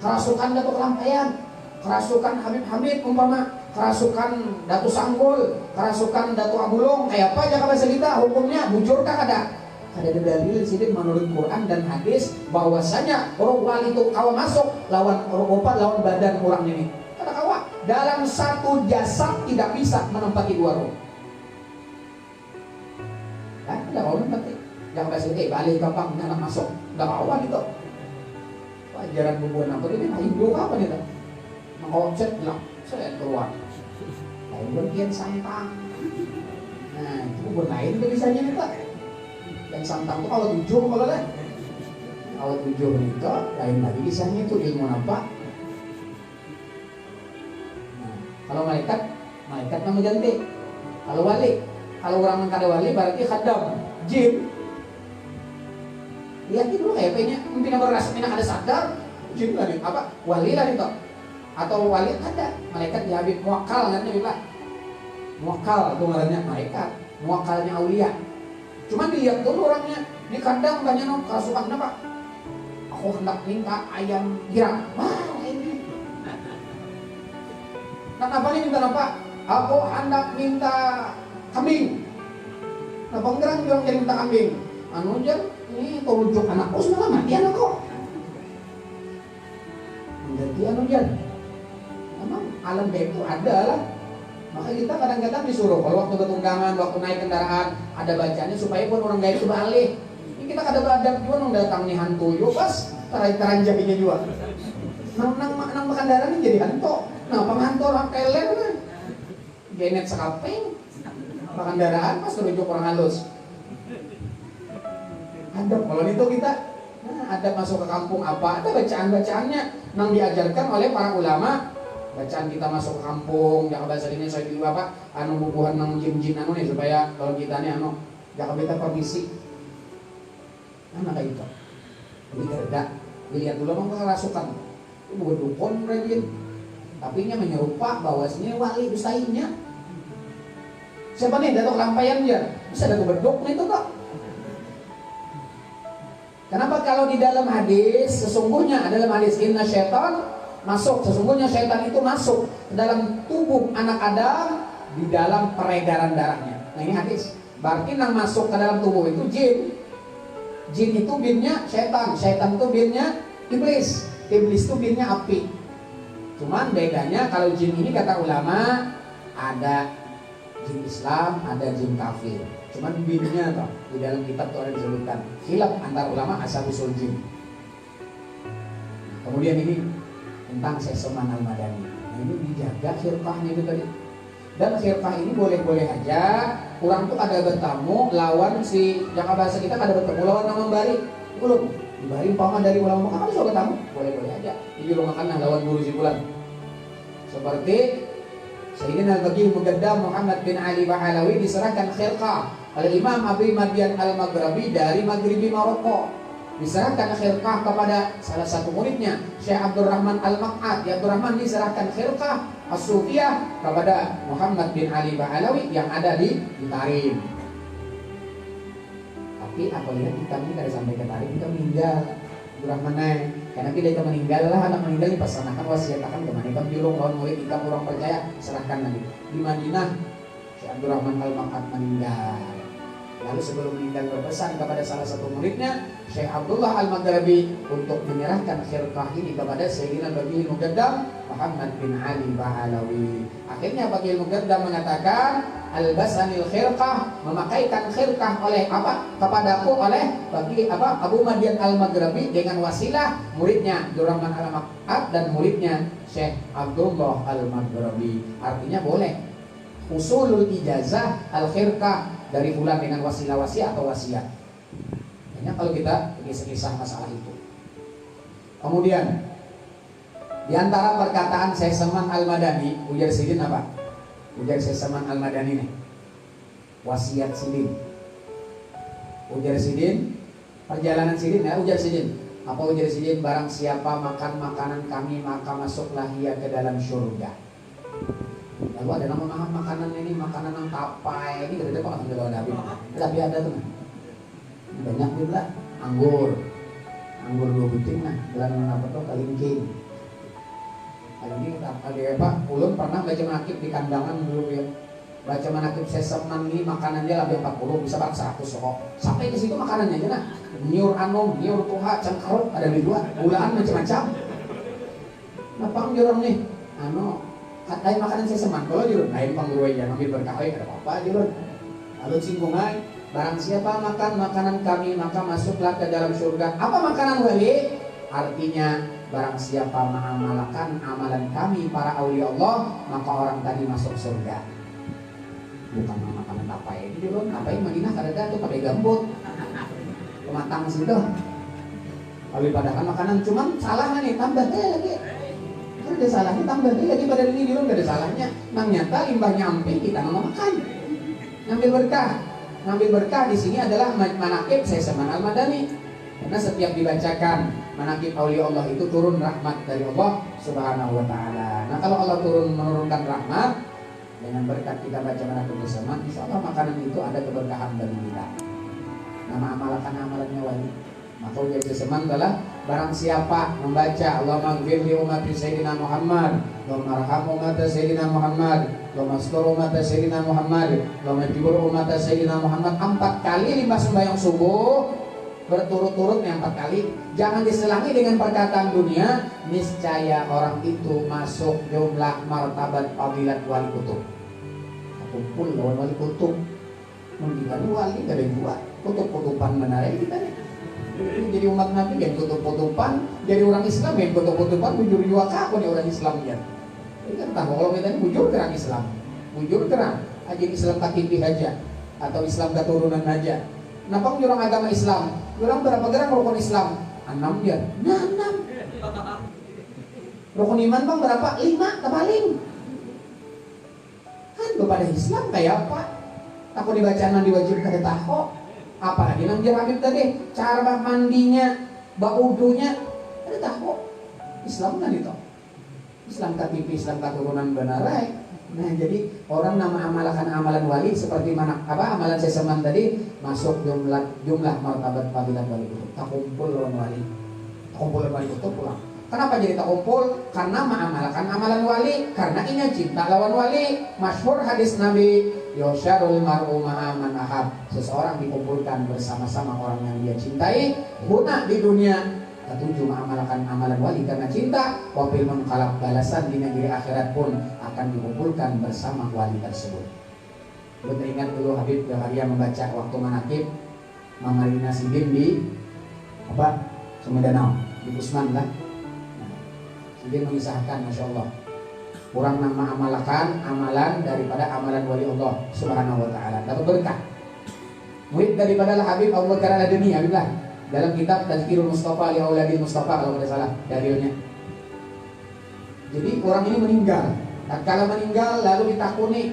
kerasukan Datuk Lampayan, kerasukan Habib umpama, kerasukan Datu Sanggul, kerasukan Datu Abulung, kayak apa aja bahasa kita hukumnya bujurkah ada? Ada dalil sidik menurut Quran dan hadis bahwasanya roh wali itu kawa masuk lawan roh opat lawan badan orang ini. Kata kawa dalam satu jasad tidak bisa menempati dua roh. Kan tidak mau menempati. Jangan bahasa balik gampang anak masuk. Enggak kawan itu. Ajaran bubuan apa itu Hindu apa nih? Mengocet bilang saya keluar. Lain bagian santang. Nah itu bubuan lain tuh bisanya nih Pak. Dan santang itu kalau 7 kalau lah. Kalau 7 itu lain lagi kisahnya itu ilmu apa? Nah, kalau malaikat nama ganti. Kalau wali, kalau orang yang kada wali berarti khadam, jin. Lihat dulu kayak apanya, pimpinan berasa mina ada sadar, jin lah nih, apa? Wali lah itu. Atau wali ada, malaikat ya Habib muakkal kan dia. Muakkal itu ngarannya malaikat, muakalnya aulia. Cuma dilihat dulu orangnya, di kandang banyak nong kerasukan apa? Aku hendak minta ayam girang. Wah ini. Nah apa nih minta apa? Aku hendak minta kambing. Nah penggerang bilang jadi minta kambing. Anu jar, ini tujuh anakku sudah mati anakku. Menjadi anu jar. Memang alam gaib itu ada lah. Maka kita kadang-kadang disuruh kalau waktu ketunggangan, waktu naik kendaraan ada bacanya supaya pun orang gaib itu balik. Ini kita kada beradab juga nang datang nih hantu yo pas teranjakinya juga. Nang makandaran ini jadi hantu. Nah, penghantu orang kelen kan. Genet sekaping. Makandaraan pas terujuk orang halus. Adab kalau itu kita adab masuk ke kampung apa? Ada bacaan-bacaannya nang diajarkan oleh para ulama. Bacaan kita masuk ke kampung, jangan bahasa ini saya dulu apa? Anu bubuhan nang jin-jin anu nih supaya kalau kita nih anu jangan kita permisi. Nah kayak gitu. Jadi kerja dilihat dulu emang kerasukan. Itu bukan dukun rajin. Tapi nya menyerupa bahwasanya wali ustainya. Siapa nih datuk lampayan dia? Bisa ada beduk nih itu kok. Kenapa kalau di dalam hadis sesungguhnya dalam hadis inna syaitan masuk, sesungguhnya syaitan itu masuk ke dalam tubuh anak Adam di dalam peredaran darahnya. Nah ini hadis. Berarti yang masuk ke dalam tubuh itu jin. Jin itu binnya syaitan, syaitan itu binnya iblis. Iblis itu binnya api. Cuman bedanya kalau jin ini kata ulama ada jin Islam, ada jin kafir. Cuman binnya toh di dalam kitab itu ada disebutkan khilaf antar ulama asal usul jin. Kemudian ini tentang Syekh Al-Madani. Nah, ini dijaga khirqahnya itu tadi. Dan khirqah ini boleh-boleh aja. Kurang tuh ada bertamu lawan si jaka bahasa kita ada bertemu lawan nama bari. Belum dibari umpama dari ulama kamu bisa bertamu, boleh-boleh aja. Jadi lu makan lawan guru si bulan. Seperti Sayyidina Al-Baqi Mugaddam Muhammad bin Ali Bahalawi diserahkan khirqah oleh Imam Abi Madian Al-Maghribi dari Maghribi Maroko. Diserahkan khirqah kepada salah satu muridnya Syekh Abdurrahman Al-Maq'ad. Abdurrahman diserahkan khirqah As-Sufiyah kepada Muhammad bin Ali Bahalawi yang ada di Tarim. Tapi apa lihat kita ini dari sampai ke Tarim kita meninggal Abdurrahman karena kita meninggal lah, anak meninggal dipasanakan wasiatakan kemana kan julung lawan murid kita kurang percaya serahkan lagi di Madinah. Syekh Abdurrahman Al-Maq'ad meninggal. Lalu sebelum meninggal berpesan kepada salah satu muridnya Syekh Abdullah Al-Maghribi untuk menyerahkan khirqah ini kepada Sayyidina Baqi Mugaddam Muhammad bin Ali Bahalawi. Akhirnya Baqi Mugaddam mengatakan albasanil khirqah, memakaikan khirqah oleh apa? Kepadaku oleh Baqi Abu Madian Al-Maghribi dengan wasilah muridnya Abdurrahman Al-Maq'ad dan muridnya Syekh Abdullah Al-Maghribi. Artinya boleh usulul ijazah al-khirqah dari fulan dengan wasilah wasiat atau wasiat. Hanya kalau kita kisah masalah itu. Kemudian di antara perkataan Syekh Salman Al-Madani, ujar Sidin apa? Ujar Syekh Salman Al-Madani nih. Wasiat Sidin. Ujar Sidin, perjalanan Sidin ya, ujar Sidin. Apa ujar Sidin? Barang siapa makan makanan kami maka masuklah ia ke dalam surga. Lalu ada nama makanan ini, makanan yang tapai ini kita dapat nggak ada habis, tapi ada tuh banyak juga anggur 2 buting nah, bulan apa tuh kalingking apa? Ulun pernah baca manakib di kandangan dulu ya, baca manakib seseman ini makanannya lebih 40 bisa bak 100 kok. Sampai ke situ makanannya aja nah, nyur anom, nyur tuha, cengkarut ada di 2, gulaan macam-macam. Napa orang nih, lain makanan seseman, kalau jurun lain pangguruai ya ambil berkah ada apa jurun. Lalu singgungan, barang siapa makan makanan kami maka masuklah ke dalam surga. Apa makanan wali? Artinya barang siapa mengamalkan amalan kami para aulia Allah maka orang tadi masuk surga. Bukan makanan apa ini jurun, apa yang Madinah kada tuh pakai gambut pematang situ. Kalau padahal makanan cuman salahnya nih tambah lagi. Kan ada salahnya tambah lagi pada ini dulu nggak ada salahnya. Nang nyata limbahnya amping kita nggak makan. Ngambil berkah di sini adalah manakib Syekh Salman Al-Madani. Karena setiap dibacakan manakib aulia Allah itu turun rahmat dari Allah Subhanahu wa taala. Nah, kalau Allah menurunkan rahmat dengan berkat kita baca manakib bersama, insyaallah makanan itu ada keberkahan bagi kita. Nama amalkan amalannya wali. Maka ujar seseman adalah barang siapa membaca Allahumma ghfir li ummati sayyidina Muhammad, Allahumma arham ummati sayyidina Muhammad, Allahumma astur ummati sayyidina Muhammad, Allahumma jibur ummati sayyidina Muhammad 4 kali limbah sembahyang subuh berturut-turut 4 kali, jangan diselangi dengan perkataan dunia, niscaya orang itu masuk jumlah martabat fadilat wali kutub. Kumpul lawan wali kutub. Mendingan wali gak ada yang buat. Kutub-kutupan benar ya kita nih. Jadi umat Nabi yang kutub-kutupan, jadi orang Islam yang kutub-kutupan bujur juga aku nih orang Islam ya. Jadi kan tahu kalau kita ini bujur terang Islam, bujur terang aja Islam takipi aja atau Islam keturunan aja. Kenapa orang agama Islam? Orang berapa gerang rukun Islam? 6 ya. Nah 6. Rukun iman bang berapa? 5 terpaling. Kan kepada Islam kayak apa? Aku dibacaan diwajibkan tahu. Apalagi nang Habib tadi cara mandinya, baudunya ada tahu. Islam kan itu. Islam KTP, Islam keturunan benarai. Nah jadi orang nama amalkan amalan wali seperti mana apa amalan seseman tadi masuk jumlah martabat fadilat wali itu. Tak kumpul lawan wali. Kumpul wali itu pulang. Kenapa jadi tak kumpul? Karena mengamalkan amalan wali, karena ini cinta lawan wali. Masyhur hadis Nabi, yusyarul mar'u ma'a man ahab. Seseorang dikumpulkan bersama-sama orang yang dia cintai, guna di dunia. Ketujuh mengamalkan amalan wali karena cinta. Wafil mengkalap balasan di negeri akhirat pun akan dikumpulkan bersama wali tersebut. Lu teringat dulu Habib Jaharia membaca waktu manakib Mamarina Sidin di apa? Sumedana di Usman lah. Dia mengisahkan, Masya Allah, kurang nama amalkan amalan daripada amalan wali Allah Subhanahu Wa Taala dapat berkah. Murid daripada Habib Abu Bakar Al-Adani, Habiblah dalam kitab Tazkirul Mustafa li Auladil Mustafa kalau tidak salah dalilnya. Jadi orang ini meninggal. Tatkala meninggal lalu ditakuni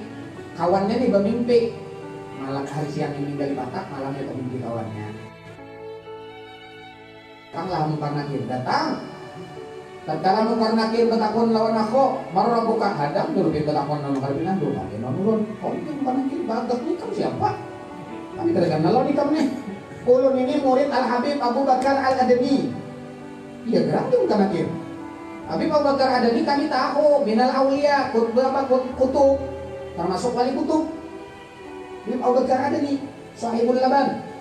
kawannya nih bermimpi malam hari siang meninggal di Batak, malamnya bermimpi kawannya. Datanglah Munkar Nakir, datang. Tatkala Munkar Nakir bertakun lawan aku, marah buka hadam dulu dia bertakun lawan Munkar Nakir dulu kali nurun. Oh ini Munkar Nakir bagus nih kamu siapa? Kami tidak kenal nih kamu nih. Ulun ini murid Al Habib Abu Bakar Al Adani. Iya gerak dia Munkar Nakir. Habib Abu Bakar Adani kami tahu minal aulia kutub termasuk wali kutub. Habib Abu Bakar Adani Sahibul Laban.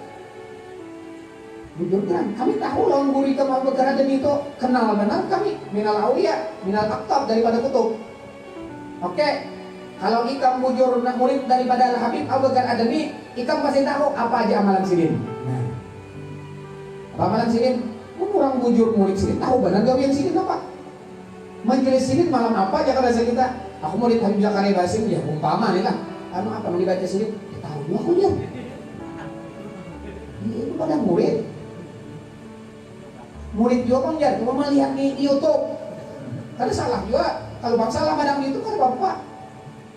Jujur kan, kami tahu lawan guru kita Abu Bakar Adani itu kenal benar kami minal aulia, minal aktab daripada kutub. Oke, kalau ikam bujur murid daripada Al Habib Abu Bakar Adani, ikam pasti tahu apa aja amalan sidin. Nah, apa amalan sidin? Orang bujur murid sidin tahu benar gawian sidin apa? Majelis sidin malam apa aja kalau kita? Aku murid Habib Zakaria Basim ya umpama nih lah. Anu apa mau dibaca sidin? Tahu juga aku dia. Ini pada murid. Murid juga bang ya, cuma melihat di YouTube. Karena salah juga. Kalau bang salah madang di YouTube kan bapak.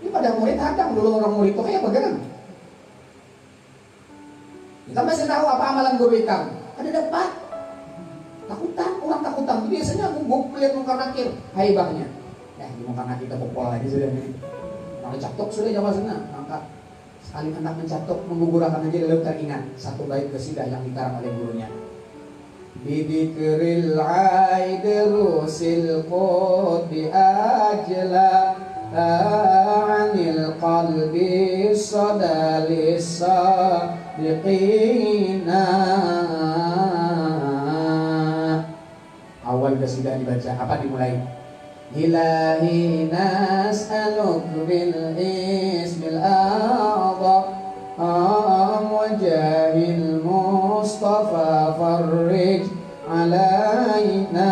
Ini pada murid hadang dulu orang murid itu kayak bagaimana? Kita masih tahu apa amalan guru ikam. Ada dapat. Takutan, orang takutan. Biasanya gue lihat Munkar Nakir. Hai bangnya. Ya di Munkar Nakir kita popol lagi sudah nih. Kalau catok sudah jawab sana. Angkat. Sekali anak mencatok menggugurkan aja lalu teringat satu bait qasidah yang dikarang oleh gurunya. Bidikril aidrusil qudi ajla anil qalbi sadalisa biqina. Awal qasidah dibaca apa dimulai? Ilahi nas'aluk bil ismil a'zam wajahil Mustafa farrij alaina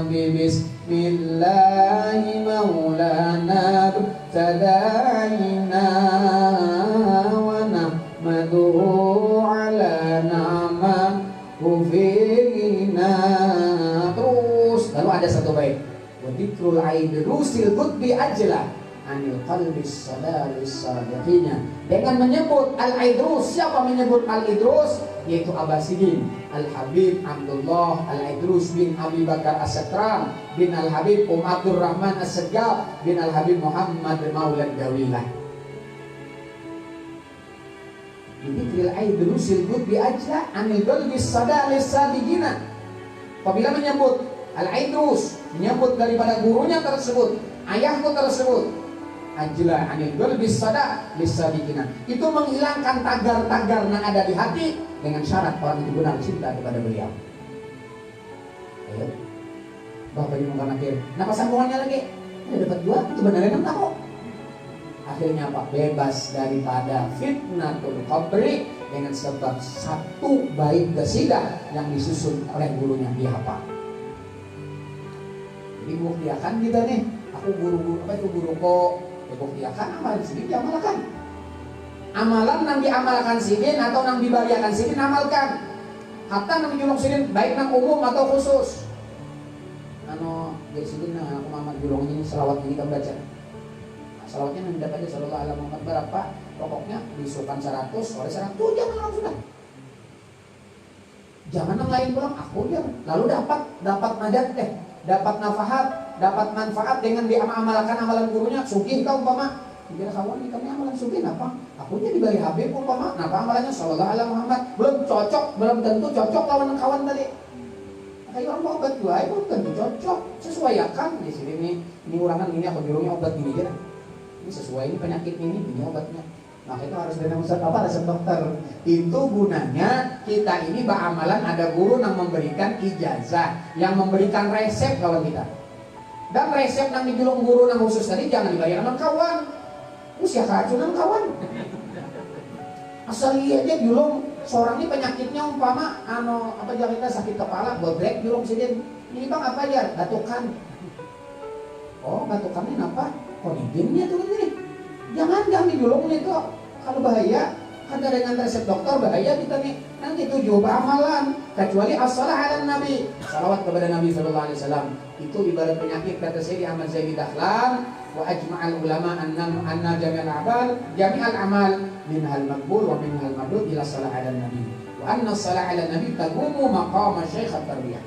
bismillahi maulana tadaina wa nahmaduhu ala na'ma ufina. Terus lalu ada satu bait wadikrul aidrusil qutbi ajla anil qalbis sadalis sadiqina. Dengan menyebut Al-Idrus, siapa menyebut Al-Idrus? Yaitu Abbasidin Al-Habib Abdullah Al-Idrus bin Abi Bakar As-Sakram bin Al-Habib Abdul Rahman As-Segaf bin Al-Habib Muhammad Maulad Gawilah. Bidikril aidrusil qutbi ajla anil qalbis sadalis sadiqina. Apabila menyebut Al-Idrus, menyebut daripada gurunya tersebut, ayahku tersebut, ajla anil qalbis sada lisadikina, itu menghilangkan tagar-tagar yang ada di hati dengan syarat orang itu benar cinta kepada beliau. Ayo, Bapak Ibu Munkar Nakir. Nah, sambungannya lagi, ada dapat dua, itu benar enam tahu. Akhirnya apa? Bebas daripada fitnatul qabri dengan sebab satu bait qasidah yang disusun oleh gurunya dia hafal. Jadi buktiakan kita nih, aku guru guru kok, ya buktiakan amalan sidin diamalkan. Amalan nang diamalkan sidin atau nang dibahagiakan sidin amalkan. Hatta nang julung sidin baik nang umum atau khusus. Jadi sidin nah aku Muhammad julung ini selawat ini kan baca. Salawatnya mendapat aja sallallahu alaihi Muhammad berapa? Pokoknya disukan 100 oleh 100 jangan langsung sudah. Jangan yang lain pulang aku dia. Lalu dapat nadat dapat nafahat, dapat manfaat dengan diamalkan amalan gurunya. Sugih kau umpama dikira kawan ini kami amalan sugih apa? Akunya diberi Habib umpama, napa amalannya sallallahu alaihi Muhammad belum cocok, belum tentu cocok lawan kawan tadi. Kayak orang mau obat gua, belum tentu cocok. Sesuaikan di sini ini urangan ini aku jurungnya obat ini aja. Ini sesuai ini penyakit ini obatnya. Maka itu harus dengan resep dokter. Itu gunanya kita ini beramalan ada guru yang memberikan ijazah, yang memberikan resep kawan kita. Dan resep yang dijulung guru yang khusus tadi jangan dibayar sama kawan. Usia keracunan kawan. Asal iya aja julung seorang ini penyakitnya umpama jangan kita sakit kepala, bodrek julung sidin. Ini bang apa aja? Batukan. Oh, batukannya apa? Konidinnya tuh ini. Jangan dijulung itu. Kalau bahaya, ada dengan resep dokter bahaya kita nih. Nanti itu juga amalan. Kecuali as-salah ala Nabi. Salawat kepada Nabi sallallahu alaihi wasallam. Itu ibarat penyakit kata Sayyidi Ahmad Zaidi Dahlan wa ajma'al ulama anna jami'al amal minhal maqbul wa minhal mardud ila salah ala Nabi. Wa anna salah ala Nabi taqumu maqama syekh at-tarbiyah.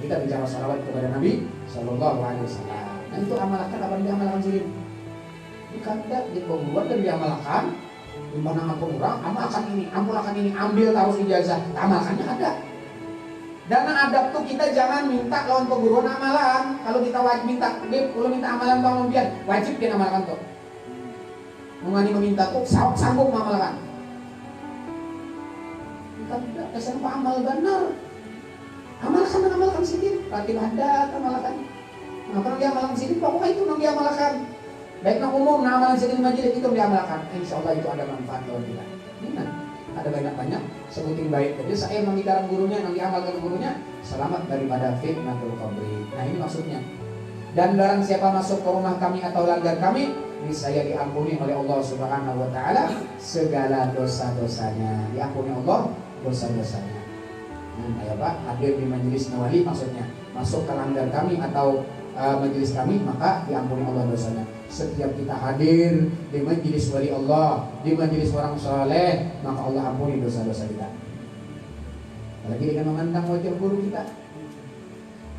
Kita bicara salawat kepada Nabi sallallahu alaihi wasallam. Dan itu amalkan apa yang diamalkan sendiri. Dikata di pembuat dan diamalkan di mana orang amalkan ini, ambil taruh ijazah, amalkannya ada. Dan adab tuh kita jangan minta lawan pengguruan amalan. Kalau kita wajib minta, kalau minta amalan bang lembian, wajib dia amalkan tuh. Mengani meminta tuh sanggup mengamalkan. Kita tidak kesan amal benar. Amalkan sedikit, berarti ada amalkan. Nah, kalau dia amalkan sedikit, pokoknya itu yang dia amalkan. Baik nak umum, nak amalan sedikit majelis itu diamalkan. Insya Allah itu ada manfaat kalau kita. Ini ada banyak sebutin baik. Jadi saya yang dikarang gurunya, yang diamalkan gurunya, selamat daripada fitnatul qabri. Nah ini maksudnya. Dan barang siapa masuk ke rumah kami atau langgar kami, ini saya diampuni oleh Allah Subhanahu Wa Taala segala dosa-dosanya. Diampuni Allah dosa-dosanya. Ya Pak, hadir di majelis Nawali maksudnya masuk ke langgar kami atau majelis kami, maka diampuni Allah dosanya. Setiap kita hadir di majelis wali Allah, di majelis orang saleh, maka Allah ampuni dosa-dosa kita. Apalagi dengan memandang wajah guru kita.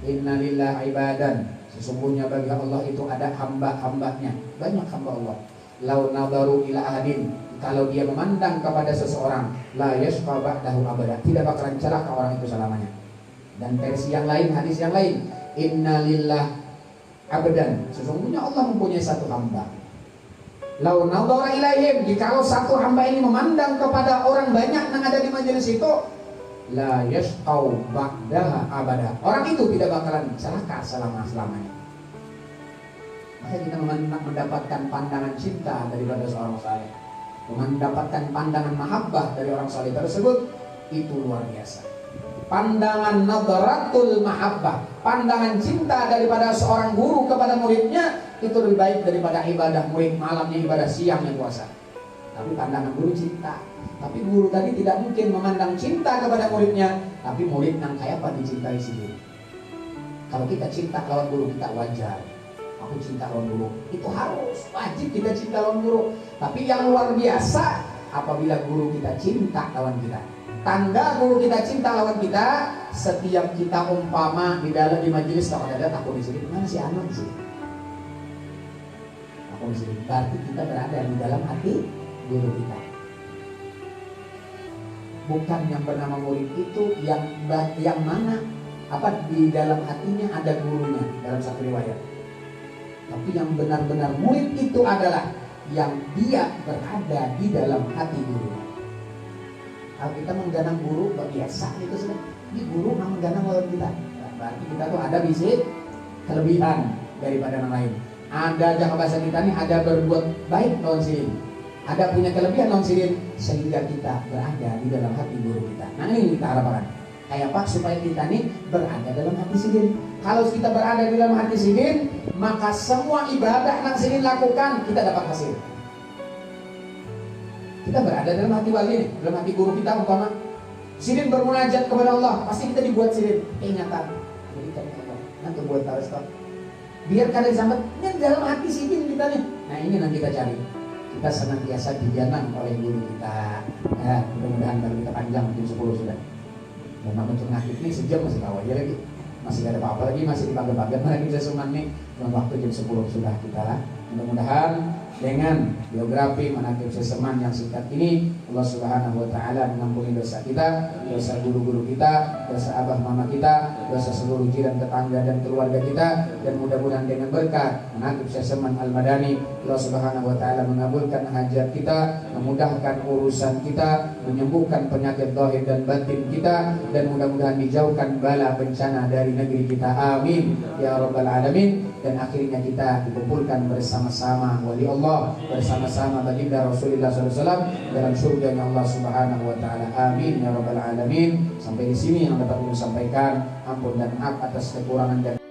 Innalillahi ibadan, sesungguhnya bagi Allah itu ada hamba-hambanya, banyak hamba Allah. Lau nadaru ila ahadin, kalau dia memandang kepada seseorang, la yashqa ba'dahu abada, tidak bakalan celaka orang itu selamanya. Dan versi yang lain, hadis yang lain, innalillah abdan, sesungguhnya Allah mempunyai satu hamba. Lau nadhara ilaihim, jikalau satu hamba ini memandang kepada orang banyak yang ada di majelis itu, la yashqau ba'daha abada, orang itu tidak bakalan celaka selama-lamanya. Maka kita mendapatkan pandangan cinta daripada seorang saleh, mendapatkan pandangan mahabbah dari orang saleh tersebut, itu luar biasa. Pandangan nadharatul mahabbah, pandangan cinta daripada seorang guru kepada muridnya itu lebih baik daripada ibadah murid malamnya ibadah siangnya puasa. Tapi pandangan guru cinta. Tapi guru tadi tidak mungkin memandang cinta kepada muridnya, tapi murid yang kayak apa dicintai si guru. Kalau kita cinta lawan guru kita wajar. Aku cinta lawan guru, itu harus wajib kita cinta lawan guru. Tapi yang luar biasa apabila guru kita cinta lawan kita. Tanda guru kita cinta lawan kita, setiap kita umpama di dalam di majelis kalau ada aku di sini, mana si Anon sih? Aku di sini. Berarti kita berada di dalam hati guru kita. Bukan yang bernama murid itu yang mana di dalam hatinya ada gurunya dalam satu riwayat. Tapi yang benar-benar murid itu adalah yang dia berada di dalam hati gurunya. Kalau kita mengganang guru biasa itu sudah, ini guru mengganang lawan kita. Berarti kita tuh ada bisi kelebihan daripada yang lain. Ada jangan bahasa kita nih, ada berbuat baik non sidin, ada punya kelebihan non sidin, sehingga kita berada di dalam hati guru kita. Nah ini kita harapkan. Kayak Pak, supaya kita nih berada dalam hati sidin. Kalau kita berada di dalam hati sidin, maka semua ibadah yang sidin lakukan kita dapat hasil. Kita berada dalam hati wali nih, dalam hati guru kita umpama sidin bermunajat kepada Allah, pasti kita dibuat sidin ingatan. Jadi kita nanti buat tarekat. Biar kalian sampai ini dalam hati sidin kita nih. Nah ini yang kita cari. Kita senantiasa dijanang oleh guru kita. Ya, mudah-mudahan kalau kita panjang jam 10 sudah. Memang untuk ngakit ini sejam masih tahu aja lagi. Masih gak ada apa-apa lagi, masih dipanggil-panggil lagi bisa suman nih. Dalam waktu jam 10 sudah kita lah. Mudah-mudahan dengan biografi manaqib seseman yang singkat ini Allah Subhanahu wa taala mengampuni dosa kita, dosa guru-guru kita, dosa abah mama kita, dosa seluruh jiran tetangga dan keluarga kita, dan mudah-mudahan dengan berkat manaqib seseman Al-Madani Allah Subhanahu wa taala mengabulkan hajat kita, memudahkan urusan kita, menyembuhkan penyakit zahir dan batin kita, dan mudah-mudahan dijauhkan bala bencana dari negeri kita. Amin ya rabbal alamin. Dan akhirnya kita dikumpulkan bersama-sama wali Allah, bersama-sama baginda Rasulullah SAW dalam surganya Allah Subhanahu wa taala. Amin ya rabbal alamin. Sampai di sini yang dapat saya sampaikan. Ampun dan maaf atas kekurangan dan